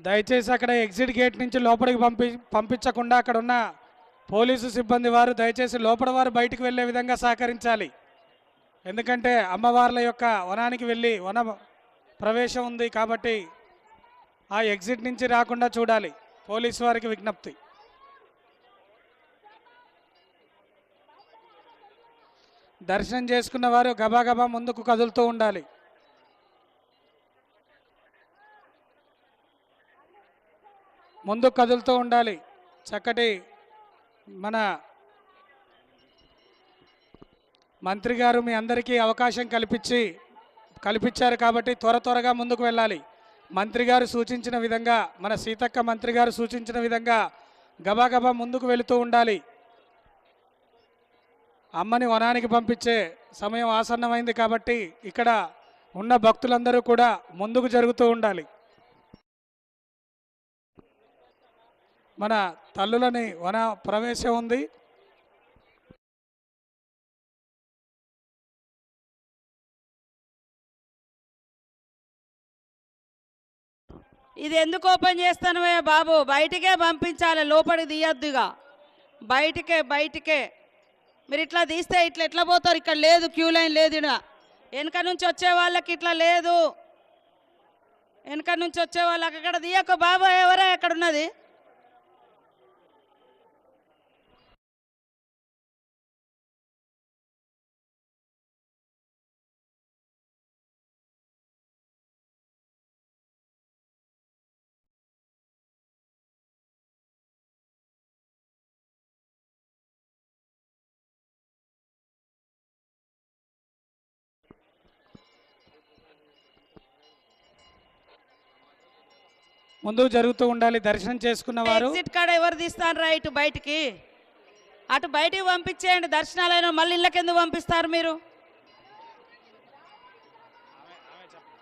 దయచేసి అక్కడ ఎగ్జిట్ గేట్ నుంచి లోపలికి పంపించకుండా అక్కడ ఉన్న పోలీసు సిబ్బంది వారు దయచేసి లోపల వారు బయటికి వెళ్ళే విధంగా సహకరించాలి. ఎందుకంటే అమ్మవార్ల యొక్క వనానికి వెళ్ళి వన ప్రవేశం ఉంది కాబట్టి ఆ ఎగ్జిట్ నుంచి రాకుండా చూడాలి. పోలీసు వారికి విజ్ఞప్తి. దర్శనం చేసుకున్న వారు గబాగబా ముందుకు కదులుతూ ఉండాలి. ముందుకు కదులుతూ ఉండాలి. చక్కటి మన మంత్రి గారు మీ అందరికీ అవకాశం కల్పించారు కాబట్టి త్వరగా ముందుకు వెళ్ళాలి. మంత్రి గారు సూచించిన విధంగా, మన సీతక్క మంత్రి గారు సూచించిన విధంగా గబాగబా ముందుకు వెళుతూ ఉండాలి. అమ్మని వనానికి పంపించే సమయం ఆసన్నమైంది కాబట్టి ఇక్కడ ఉన్న భక్తులందరూ కూడా ముందుకు జరుగుతూ ఉండాలి. మన తల్లులని వన ప్రవేశం ఉంది. ఇది ఎందుకు ఓపెన్ చేస్తానవే బాబు? బయటికే పంపించాలి, లోపలికి తీయద్దుగా. బయటికే మీరు ఇట్లా తీస్తే ఎట్లా పోతారు? ఇక్కడ లేదు, క్యూ లైన్ లేదు. ఇక్కడ వెనక నుంచి వచ్చే వాళ్ళకి ఇట్లా లేదు. వెనక నుంచి వచ్చే వాళ్ళకి అక్కడ తీయక బాబు. ఎవరే అక్కడ ఉన్నది? ముందుకు జరుగుతూ ఉండాలి. దర్శనం చేసుకున్న వారు ఎగ్జిట్ కాడ ఎవరు తీస్తారు? రైట్ బయటికి, అటు బయటికి పంపించేయండి. దర్శనాలైన మళ్ళీ ఇళ్ళకి ఎందుకు పంపిస్తారు మీరు?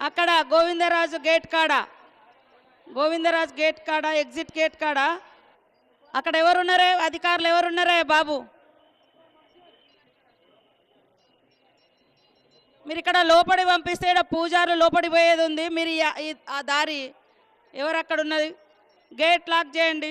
అక్కడ గోవిందరాజు గేట్ కాడ ఎగ్జిట్ గేట్ కాడ అక్కడ ఎవరున్నారే? అధికారులు ఎవరున్నారే బాబు? మీరు ఇక్కడ లోపడి పంపిస్తే ఇక్కడ పూజారులు లోపడి పోయేది ఉంది. మీరు ఆ దారి ఎవరు అక్కడ ఉన్నది? గేట్ లాక్ చేయండి.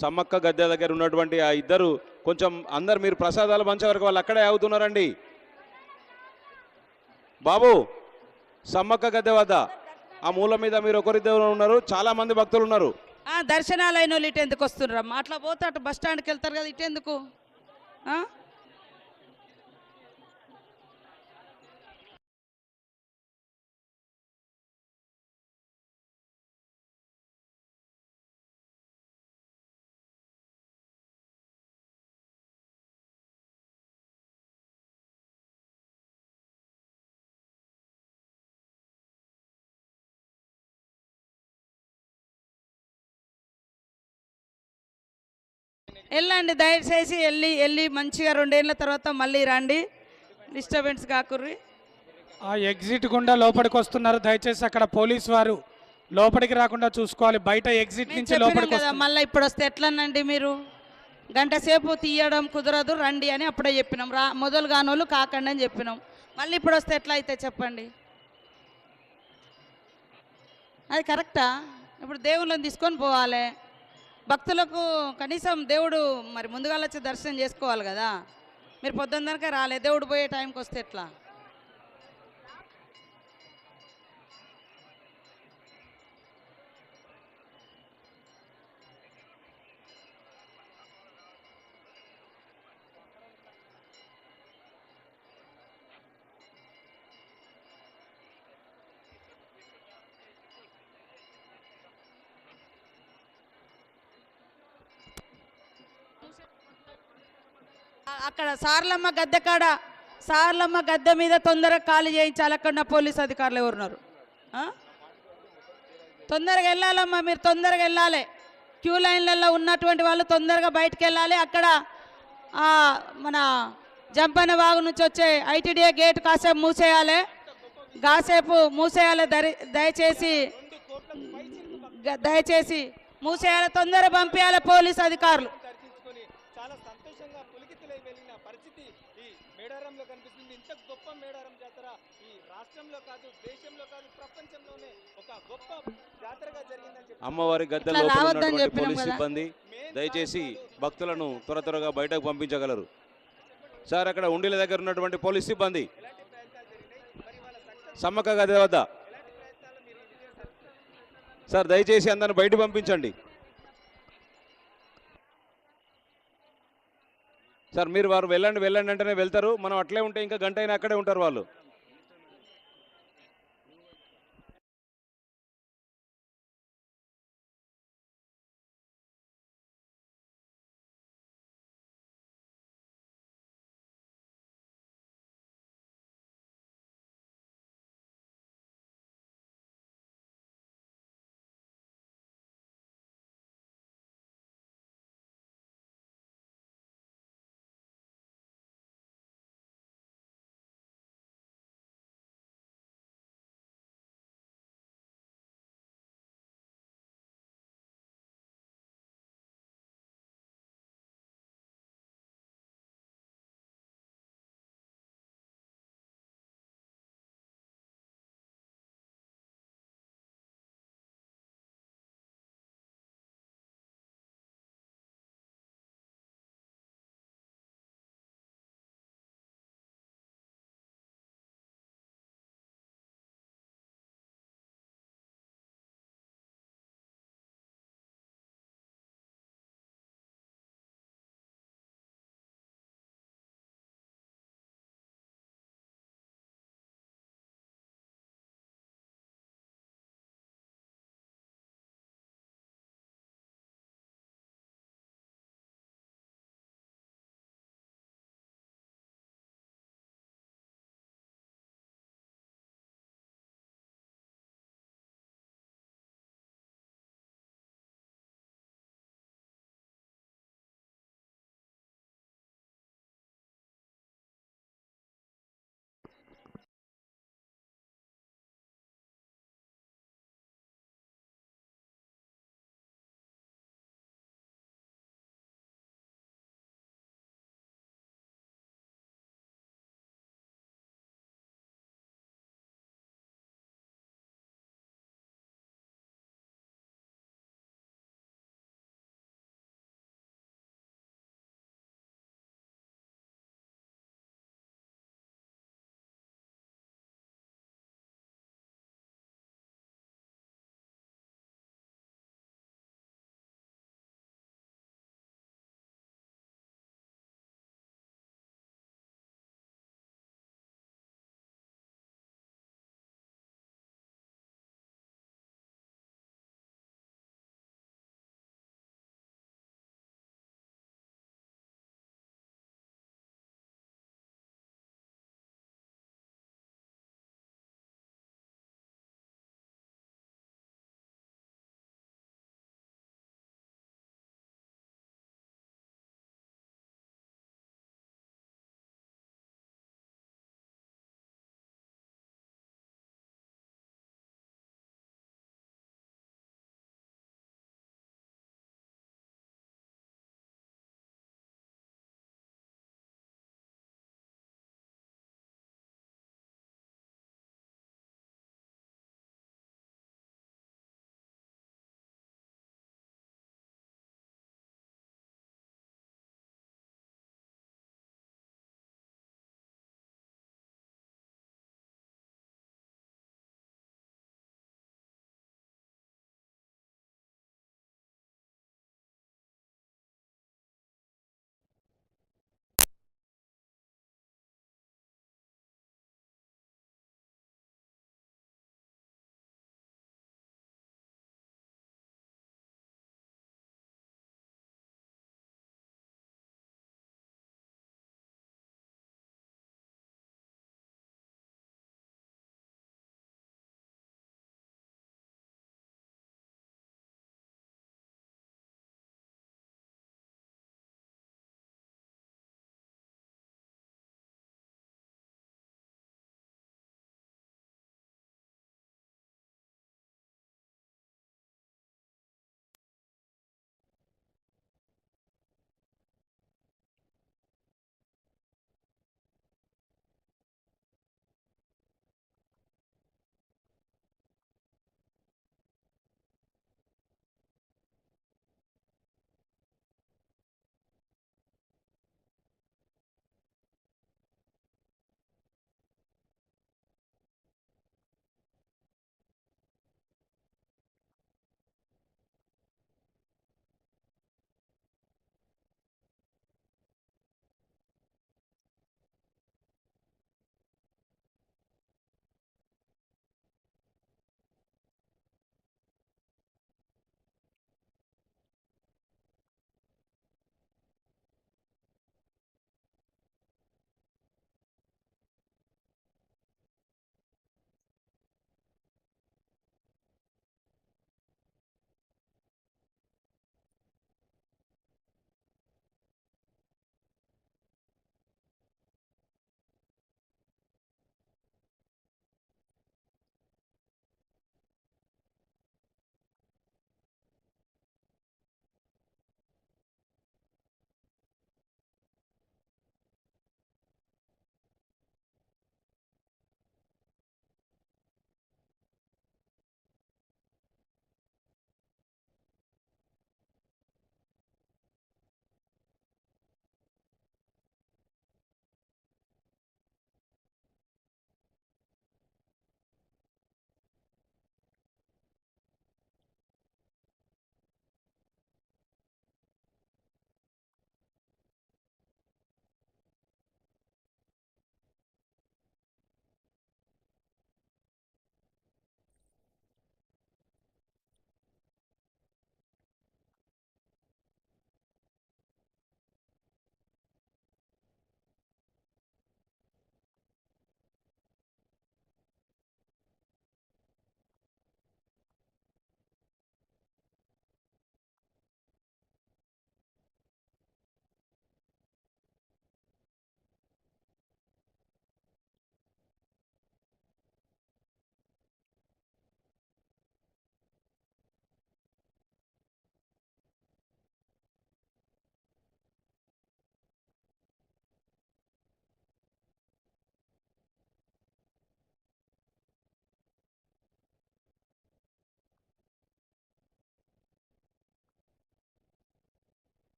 సమ్మక్క గద్దె దగ్గర ఉన్నటువంటి ఆ ఇద్దరు కొంచెం అందరు మీరు ప్రసాదాలు పంచే వరకు వాళ్ళు అక్కడే ఆగుతున్నారండి. బాబు సమ్మక్క గద్దె వద్ద ఆ మూల మీద మీరు ఒకరిద్దరు ఉన్నారు, చాలా మంది భక్తులు ఉన్నారు. దర్శనాలు అయిన వాళ్ళు ఇటు ఎందుకు వస్తున్నారమ్మా? అట్లా పోతే అటు బస్ స్టాండ్కి వెళ్తారు కదా, ఇటు ఎందుకు? వెళ్ళండి, దయచేసి వెళ్ళి మంచిగా 2 ఏళ్ళ తర్వాత మళ్ళీ రండి, డిస్టర్బెన్స్ కాకుర్రి. ఆ ఎగ్జిట్ గుండా లోపలికి వస్తున్నారు, దయచేసి అక్కడ పోలీస్ వారు లోపలికి రాకుండా చూసుకోవాలి. బయట ఎగ్జిట్ నుంచి లోపలికి కదా, మళ్ళీ ఇప్పుడు వస్తే ఎట్లనండి? మీరు గంట సేపు తీయడం కుదరదు, రండి అని అప్పుడే చెప్పినాం. మొదలు కానోళ్ళు కాకండి అని చెప్పినాం. మళ్ళీ ఇప్పుడు వస్తే ఎట్లా అయితే చెప్పండి? అది కరెక్టా? ఇప్పుడు దేవుళ్ళని తీసుకొని పోవాలి, భక్తులకు కనీసం దేవుడు మరి ముందుగా వచ్చి దర్శనం చేసుకోవాలి కదా. మీరు పొద్దున్నరకే రాలే, దేవుడు పోయే టైంకి వస్తే ఎట్లా? అక్కడ సార్లమ్మ గద్దె కాడ, సార్లమ్మ గద్దె మీద తొందరగా ఖాళీ చేయించాలి. అక్కడ ఉన్న పోలీస్ అధికారులు ఎవరున్నారు? తొందరగా వెళ్ళాలమ్మా, మీరు తొందరగా వెళ్ళాలి. క్యూ లైన్లలో ఉన్నటువంటి వాళ్ళు తొందరగా బయటకు వెళ్ళాలి. అక్కడ మన జంపన్న వాగు నుంచి వచ్చే ఐటీడీఏ గేట్ కాసేపు మూసేయాలి, దయచేసి మూసేయాలి, తొందరగా పంపించాలి పోలీస్ అధికారులు. చాలా సంతోషంగా పులికితులై వెళ్ళిన పరిస్థితి ఈ మేడారంలో కనిపిస్తుంది. ఇంత గొప్ప మేడారం జాతర ఈ రాష్ట్రంలో కాదు, దేశంలో కాదు, ప్రపంచంలోనే ఒక గొప్ప జాతరగా జరిగిందని చెప్పి అమ్మవారి గద్దెలో ఉన్నటువంటి పోలీస్ సిబ్బంది దయచేసి భక్తులను త్వరగా బయటకు పంపించగలరు. సార్ అక్కడ ఉండిల దగ్గర ఉన్నటువంటి పోలీస్ సిబ్బంది సమ్మక్క గద్దె వద్ద సార్ దయచేసి అందరిని బయట పంపించండి. సార్ మీరు వారు వెళ్ళండి అంటేనే వెళ్తారు, మనం అట్లే ఉంటే ఇంకా గంట అయినా అక్కడే ఉంటారు వాళ్ళు.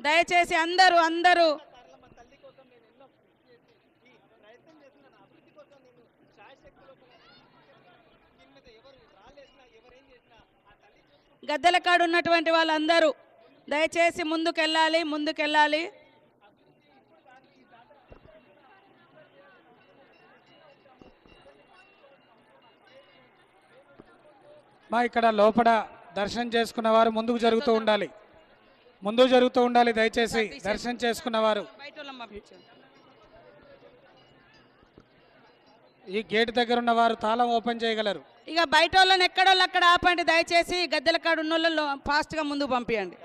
దయచేసి అందరూ అందరూ సార్లమ్మ తల్లి కోసం నేను ఎన్నో కృషి చేసి ఈ ప్రయత్నం చేస్తున్నాను. అభివృద్ధి కోసం నేను శాయశక్తులు దీని మీద ఎవరు రాలేసినా ఎవరేం చేసినా ఆ తల్లి చూసుకుంటే గద్దెల కాడ ఉన్నటువంటి వాళ్ళందరూ దయచేసి ముందుకెళ్ళాలి ముందుకెళ్ళాలి. మా ఇక్కడ లోపల దర్శనం చేసుకున్న వారు ముందుకు జరుగుతూ ఉండాలి, ముందుకు జరుగుతూ ఉండాలి. దయచేసి దర్శనం చేసుకున్నవారు బయట వాళ్ళని పంపించండి. ఈ గేట్ దగ్గర ఉన్న వారు తాళం ఓపెన్ చేయగలరు. ఇక బయట వాళ్ళని ఎక్కడోళ్ళు అక్కడ ఆపండి. దయచేసి గద్దెల కాడ ఉన్న వాళ్ళు ఫాస్ట్గా ముందుకు పంపించండి.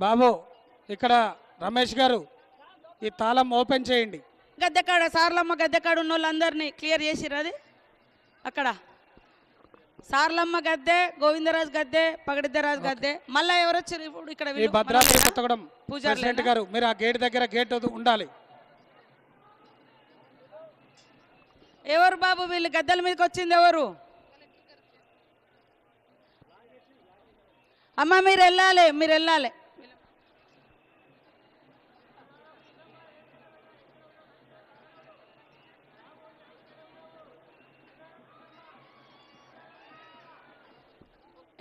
బాబు ఇక్కడ రమేష్ గారు ఈ తాళం ఓపెన్ చేయండి. గద్దెకాడ సార్లమ్మ గద్దెకాడ ఉన్న వాళ్ళందరినీ క్లియర్ చేసిర్రు. అది అక్కడ సార్లమ్మ గద్దె, గోవిందరాజు గద్దె, పగడిద్దరాజు గద్దె, మళ్ళీ ఎవరు వచ్చారు ఇప్పుడు ఇక్కడ? ఈ వీళ్ళు భద్రాద్రి మనోళ్ళేనా? కొత్తగూడెం పూజారులేనా? ప్రెసిడెంట్ గారు మీరు ఆ గేట్ దగ్గర గేట్ ఉండాలి. ఎవరు బాబు వీళ్ళు గద్దెల మీదకి వచ్చింది ఎవరు? అమ్మ మీరు వెళ్ళాలి, మీరు వెళ్ళాలి.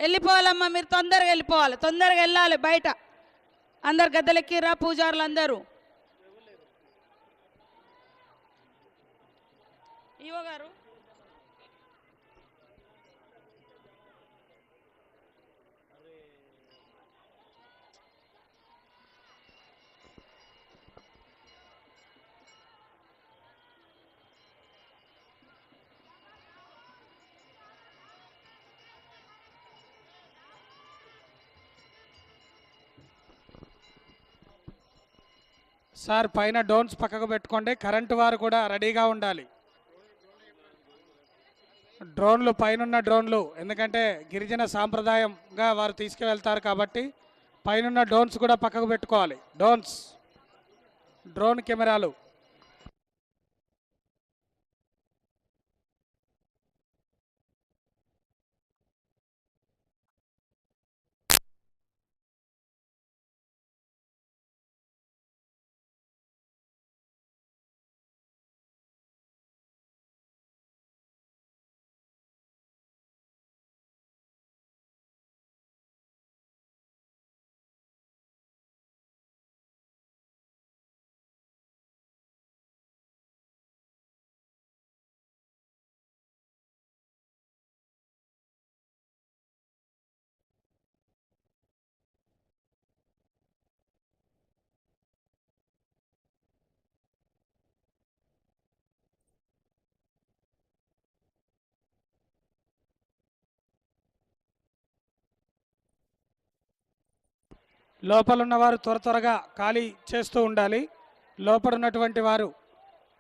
వెళ్ళిపోవాలమ్మా, మీరు తొందరగా వెళ్ళిపోవాలి, తొందరగా వెళ్ళాలి. బయట అందరు గద్దెలెక్కిరా, పూజారులు అందరూ. ఈవో గారు సార్ పైన డోన్స్ పక్కకు పెట్టుకోండి. కరెంటు వారు కూడా రెడీగా ఉండాలి. డ్రోన్లు పైనున్న డ్రోన్లు, ఎందుకంటే గిరిజన సాంప్రదాయంగా వారు తీసుకువెళ్తారు కాబట్టి పైనున్న డ్రోన్స్ కూడా పక్కకు పెట్టుకోవాలి. డ్రోన్ కెమెరాలు. లోపల ఉన్నవారు త్వర త్వరగా ఖాళీ చేస్తూ ఉండాలి. లోపల ఉన్నటువంటి వారు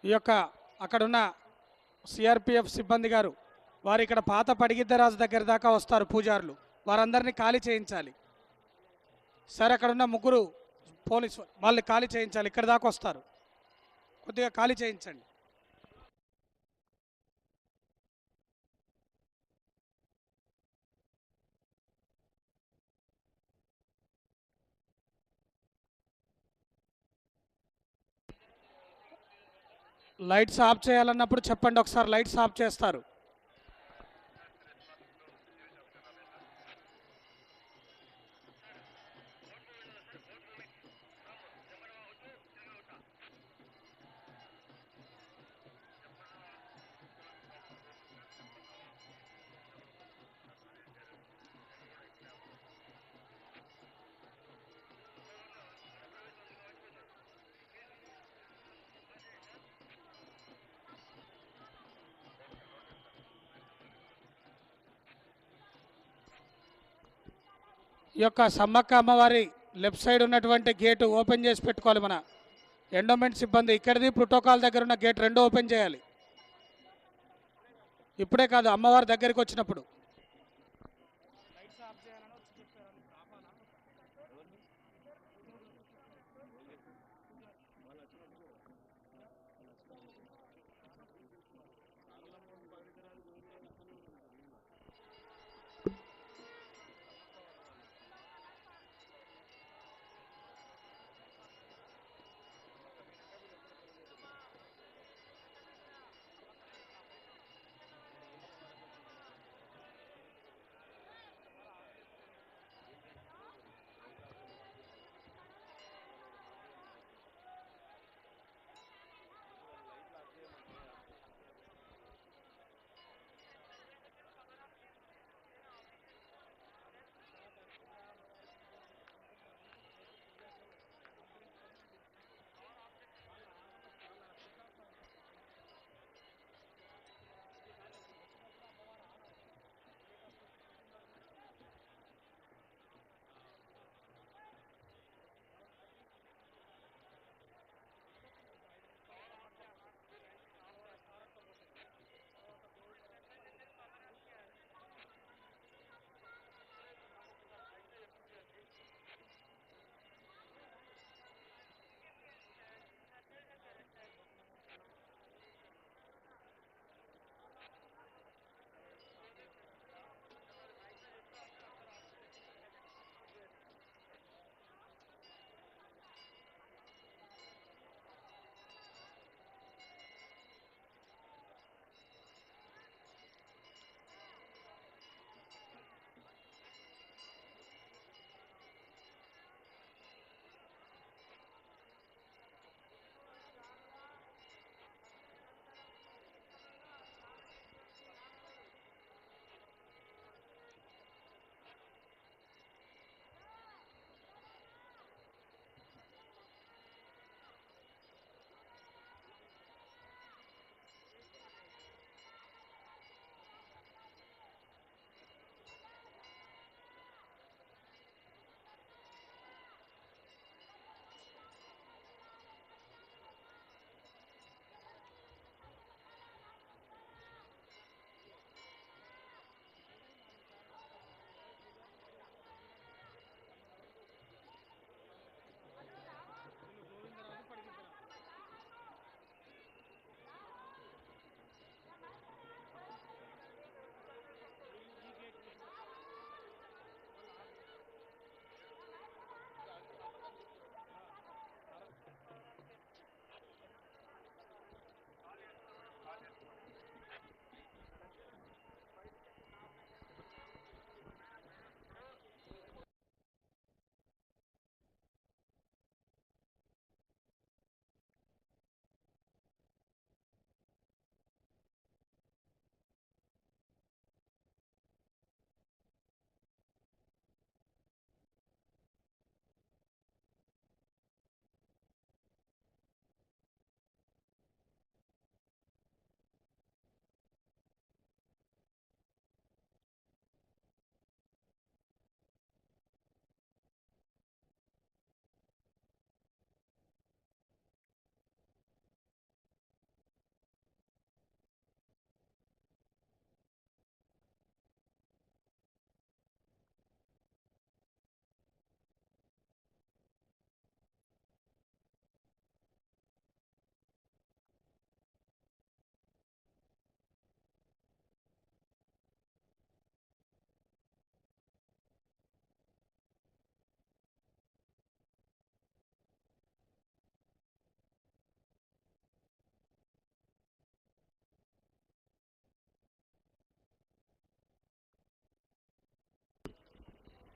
ఈ యొక్క అక్కడున్న సిఆర్పిఎఫ్ సిబ్బంది గారు వారు ఇక్కడ పాత పడిగిద్దరాజు దగ్గర దాకా వస్తారు. పూజారులు వారందరినీ ఖాళీ చేయించాలి. సరే అక్కడున్న ముగ్గురు పోలీసు వాళ్ళు ఖాళీ చేయించాలి. ఇక్కడ దాకా వస్తారు, కొద్దిగా ఖాళీ చేయించండి. లైట్స్ ఆఫ్ చేయాలన్నప్పుడు చెప్పండి, ఒకసారి లైట్స్ ఆఫ్ చేస్తారు. ఈ యొక్క సమ్మక్క అమ్మవారి లెఫ్ట్ సైడ్ ఉన్నటువంటి గేటు ఓపెన్ చేసి పెట్టుకోవాలి. మన ఎండోమెంట్ సిబ్బంది ఇక్కడిది ప్రోటోకాల్ దగ్గర ఉన్న గేట్ రెండు ఓపెన్ చేయాలి. ఇప్పుడే కాదు, అమ్మవారి దగ్గరికి వచ్చినప్పుడు.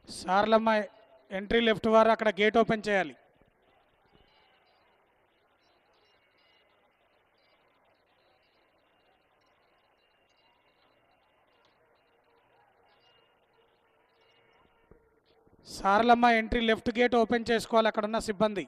సార్లమ్మ ఎంట్రీ లెఫ్ట్ వారు అక్కడ గేట్ ఓపెన్ చేయాలి. Saralamma entry left gate open చేసుకోవాలి అక్కడున్న సిబ్బంది.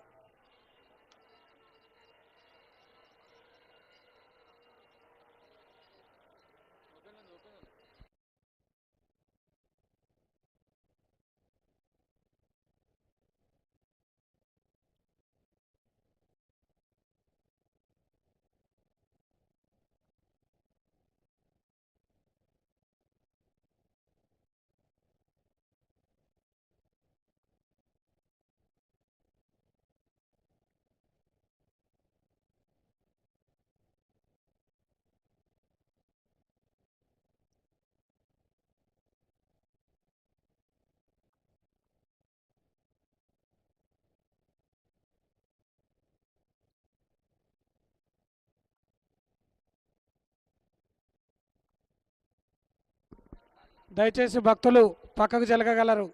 దయచేసి భక్తులు పక్కకు జరగగలరు.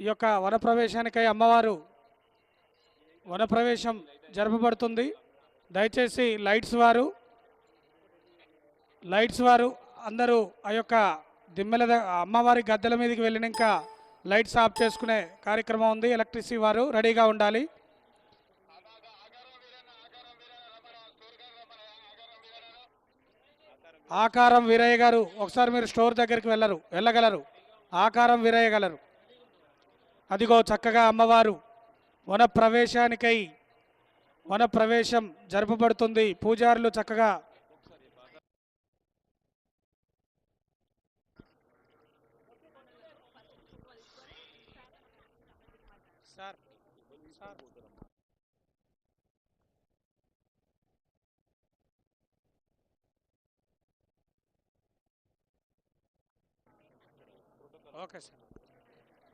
ఈ యొక్క వనప్రవేశానికై అమ్మవారు వనప్రవేశం జరపబడుతుంది. దయచేసి లైట్స్ వారు అందరూ ఆ యొక్క అమ్మవారి గద్దెల మీదకి వెళ్ళినాక లైట్స్ ఆఫ్ చేసుకునే కార్యక్రమం ఉంది. ఎలక్ట్రిసిటీ వారు రెడీగా ఉండాలి. ఆకారం వీరయ్య గారు ఒకసారి మీరు స్టోర్ దగ్గరికి వెళ్ళగలరు. ఆకారం వీరయ్య గలరు. అదిగో చక్కగా అమ్మవారు వనప్రవేశం జరపబడుతుంది. పూజారులు చక్కగా ఓకే సార్.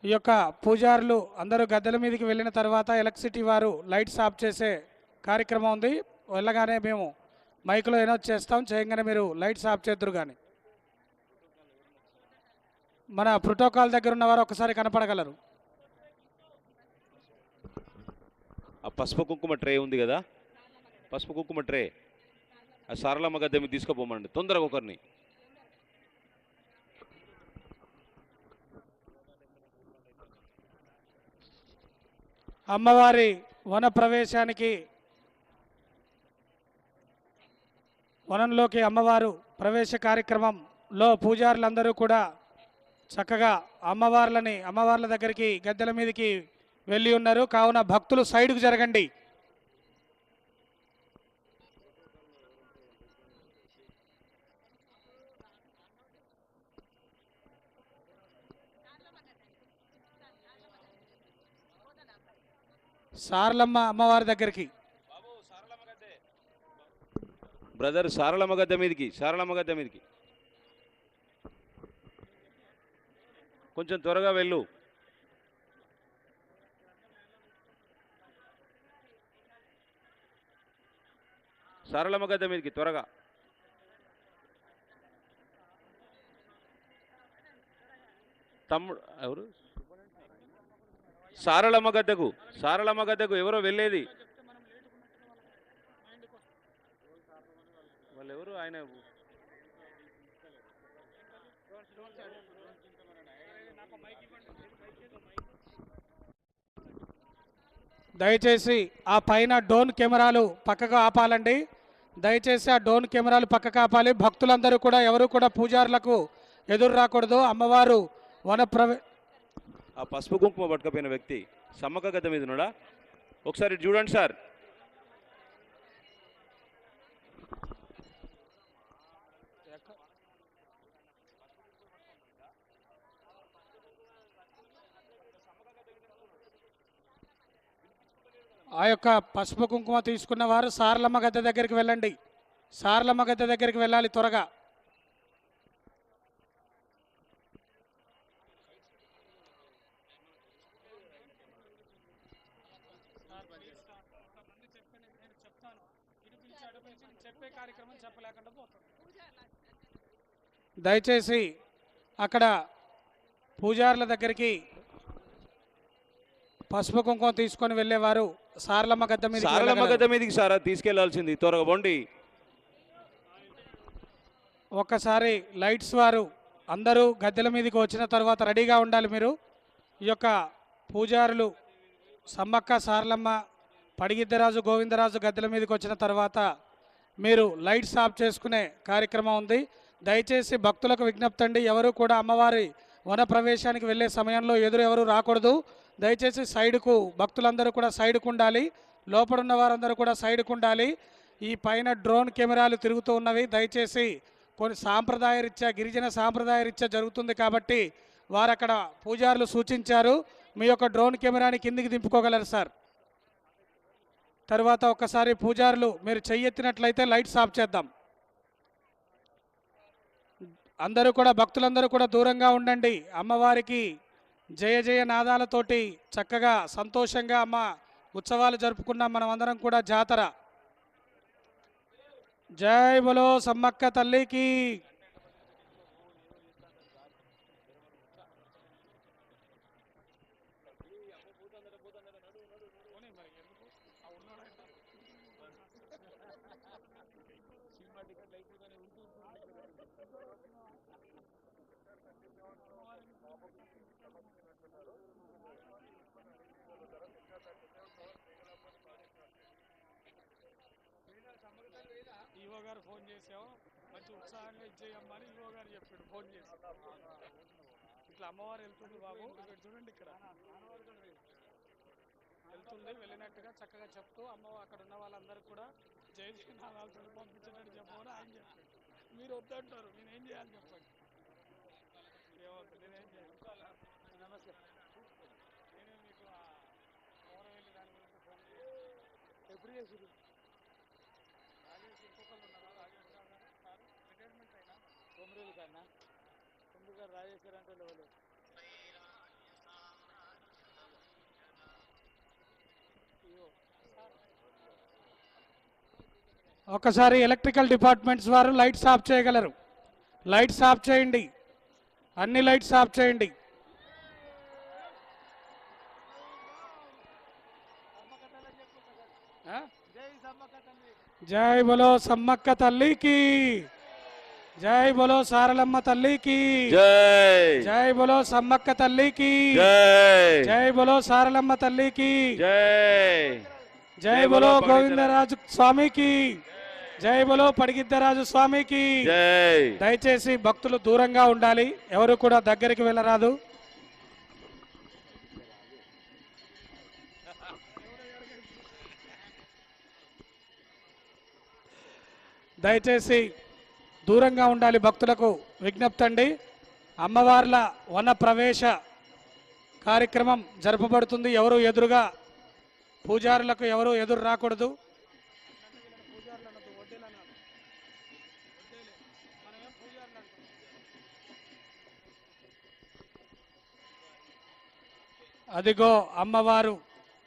ఈ యొక్క పూజారులు అందరూ గద్దెల మీదకి వెళ్ళిన తర్వాత ఎలక్ట్రిసిటీ వారు లైట్స్ ఆఫ్ చేసే కార్యక్రమం ఉంది. వెళ్ళగానే మేము మైక్లో అనౌన్స్ చేస్తాం. చేయగానే మీరు లైట్స్ ఆఫ్ చేద్దరు. కానీ మన ప్రోటోకాల్ దగ్గర ఉన్నవారు ఒకసారి కనపడగలరు. ఆ పసుపు కుంకుమ ట్రే ఉంది కదా, పసుపు కుంకుమ ట్రే ఆ సారలమ్మ గద్దె మీద తీసుకుపోమండి తొందరగా ఒకరిని. అమ్మవారి వనప్రవేశానికి వనంలోకి అమ్మవారు ప్రవేశ కార్యక్రమంలో పూజారులందరూ కూడా చక్కగా అమ్మవార్ల దగ్గరికి గద్దెల మీదకి వెళ్ళి ఉన్నారు. కావున భక్తులు సైడ్కు జరగండి. సారలమ్మ అమ్మవారి దగ్గరికి బ్రదర్ సారలమ్మ గద్దె మీదకి కొంచెం త్వరగా వెళ్ళు. సారలమ్మ గద్దె మీదకి త్వరగా. తమ్ముడు ఎవరు? సారలమ్మ గద్దెకు ఎవరో వెళ్ళేది. వాళ్ళు ఎవరు? ఆయన దయచేసి ఆ పైన డ్రోన్ కెమెరాలు పక్కకు ఆపాలండి. దయచేసి ఆ డ్రోన్ కెమెరాలు పక్కకు ఆపాలి. భక్తులందరూ కూడా ఎవరు కూడా పూజారులకు ఎదురు రాకూడదు. అమ్మవారు ఆ పసుపు కుంకుమ పట్టుకపోయిన వ్యక్తి సమ్మక్క గద్దె మీద ఉన్నాడా? ఒకసారి చూడండి సార్. ఆ యొక్క పసుపు కుంకుమ తీసుకున్న వారు సారలమ్మ గద్దె దగ్గరికి వెళ్ళండి. సారలమ్మ గద్దె దగ్గరికి వెళ్ళాలి త్వరగా. దయచేసి అక్కడ పూజారుల దగ్గరికి పసుపు కుంకుమ తీసుకొని వెళ్ళేవారు సారలమ్మ గద్ద మీద సారలమ్మ గద్ద మీదకి సారా తీసుకెళ్లాల్సింది, త్వరగా పోండి. ఒక్కసారి లైట్స్ వారు అందరూ గద్దెల మీదకి వచ్చిన తర్వాత రెడీగా ఉండాలి. మీరు ఈ యొక్క పూజారులు సమ్మక్క సారలమ్మ పడిగిద్దరాజు గోవిందరాజు గద్దెల మీదకి వచ్చిన తర్వాత మీరు లైట్స్ ఆఫ్ చేసుకునే కార్యక్రమం ఉంది. దయచేసి భక్తులకు విజ్ఞప్తి అండి, ఎవరు కూడా అమ్మవారి వన ప్రవేశానికి వెళ్ళే సమయంలో ఎవరు రాకూడదు. దయచేసి సైడ్కు భక్తులందరూ కూడా సైడ్కు ఉండాలి, లోపడున్న వారందరూ కూడా సైడ్కు ఉండాలి. ఈ పైన డ్రోన్ కెమెరాలు తిరుగుతూ ఉన్నవి. దయచేసి కొన్ని సాంప్రదాయ రీత్యా గిరిజన సాంప్రదాయ రీత్యా జరుగుతుంది కాబట్టి వారు అక్కడ పూజారులు సూచించారు, మీ యొక్క డ్రోన్ కెమెరాని కిందికి దింపుకోగలరు సార్. తర్వాత ఒక్కసారి పూజారులు మీరు చెయ్యెత్తినట్లయితే లైట్స్ ఆఫ్ చేద్దాం. అందరూ కూడా భక్తులందరూ కూడా దూరంగా ఉండండి. అమ్మవారికి జయ జయ నాదాలతోటి చక్కగా సంతోషంగా అమ్మ ఉత్సవాలు జరుపుకున్నాం మనం అందరం కూడా. జాతర జై బలో సమ్మక్క తల్లికి. ఈవో గారు ఫోన్ చేసాము, మంచి ఉత్సాహంగా ఇచ్చేయమ్మని ఈవో గారు చెప్పాడు ఫోన్ చేసి. ఇట్లా అమ్మవారు వెళ్తుంది బాబు, ఇక్కడ చూడండి, ఇక్కడ వెళ్తుంది, వెళ్ళినట్టుగా చక్కగా చెప్తూ అమ్మవారు అక్కడ ఉన్న వాళ్ళందరూ కూడా జై శ్రీనాథాలతో పంపించినట్టు చెప్పమని ఆయన చెప్పాడు. మీరు వద్దంటారు, నేనేం చేయాలి చెప్పండి. ఏమవుతుంది, నేనేం చేయాలి. నమస్తే, నేను మీకు ఫోన్ వెళ్ళి దాని గురించి ఫోన్ చేసి ఎప్పుడు చేసి రాజేష్ ఇంకొకళ్ళు ఉన్నారా, రాజేష్ గారు సార్ రిటైర్మెంట్ అయినా 9 రోజులు కన్నా 9 గారు రాజేష్ గారు అంటే లేవలేదు. ఒకసారి ఎలక్ట్రికల్ డిపార్ట్మెంట్స్ వారు లైట్స్ ఆఫ్ చేయగలరు. లైట్స్ ఆఫ్ చేయండి, అన్ని లైట్స్ ఆఫ్ చేయండి. జై బలో సమ్మక్క తల్లికి, జై బలో సారలమ్మ తల్లికి, జై జై బలో సమ్మక్క తల్లికి, జై జై బలో సారలమ్మ తల్లికి, జై జై బలో గోవిందరాజు స్వామికి, జై బలో పడిగిద్దరాజు స్వామికి. జై. దయచేసి భక్తులు దూరంగా ఉండాలి, ఎవరు కూడా దగ్గరికి వెళ్ళరాదు. దయచేసి దూరంగా ఉండాలి, భక్తులకు విజ్ఞప్తి అండి. అమ్మవార్ల వన ప్రవేశ కార్యక్రమం జరపబడుతుంది. ఎవరు ఎదురుగా పూజారులకు ఎవరు ఎదురు రాకూడదు. అదిగో అమ్మవారు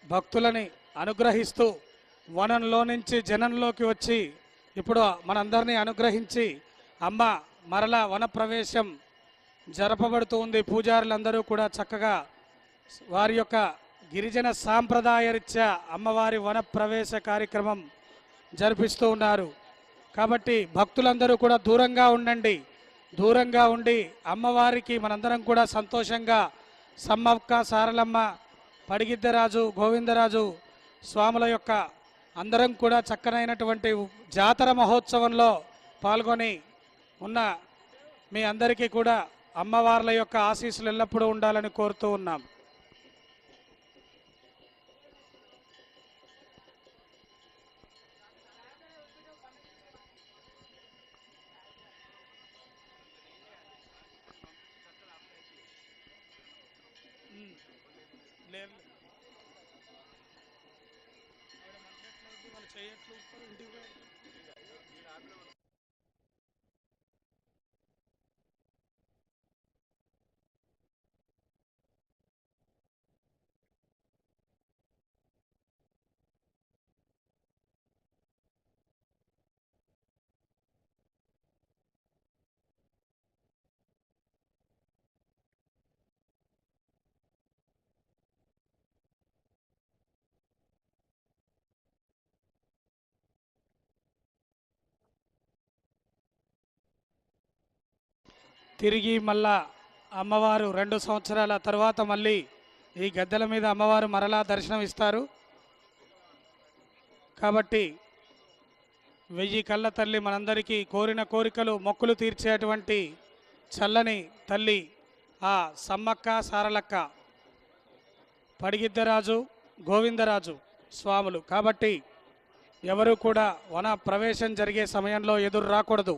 భక్తులని అనుగ్రహిస్తూ వనంలో నుంచి జనంలోకి వచ్చి ఇప్పుడు మనందరినీ అనుగ్రహించి అమ్మ మరలా వన ప్రవేశం జరపబడుతూ ఉంది. పూజారులందరూ కూడా చక్కగా వారి యొక్క గిరిజన సాంప్రదాయ రీత్యా అమ్మవారి వన ప్రవేశ కార్యక్రమం జరిపిస్తూ ఉన్నారు. కాబట్టి భక్తులందరూ కూడా దూరంగా ఉండండి. దూరంగా ఉండి అమ్మవారికి మనందరం కూడా సంతోషంగా సమ్మక్క సారలమ్మ పడిగిద్దరాజు గోవిందరాజు స్వాముల యొక్క అందరం కూడా చక్కనైనటువంటి జాతర మహోత్సవంలో పాల్గొని ఉన్న మీ అందరికీ కూడా అమ్మవార్ల యొక్క ఆశీస్సులు ఎల్లప్పుడూ ఉండాలని కోరుతూ ఉన్నాం. తిరిగి మళ్ళా అమ్మవారు 2 సంవత్సరాల తర్వాత మళ్ళీ ఈ గద్దెల మీద అమ్మవారు మరలా దర్శనం ఇస్తారు. కాబట్టి 1000 కళ్ళ తల్లి మనందరికీ కోరిన కోరికలు మొక్కులు తీర్చేటువంటి చల్లని తల్లి ఆ సమ్మక్క సారలక్క పడిగిద్దరాజు గోవిందరాజు స్వాములు. కాబట్టి ఎవరు కూడా వన ప్రవేశం జరిగే సమయంలో ఎదురు రాకూడదు.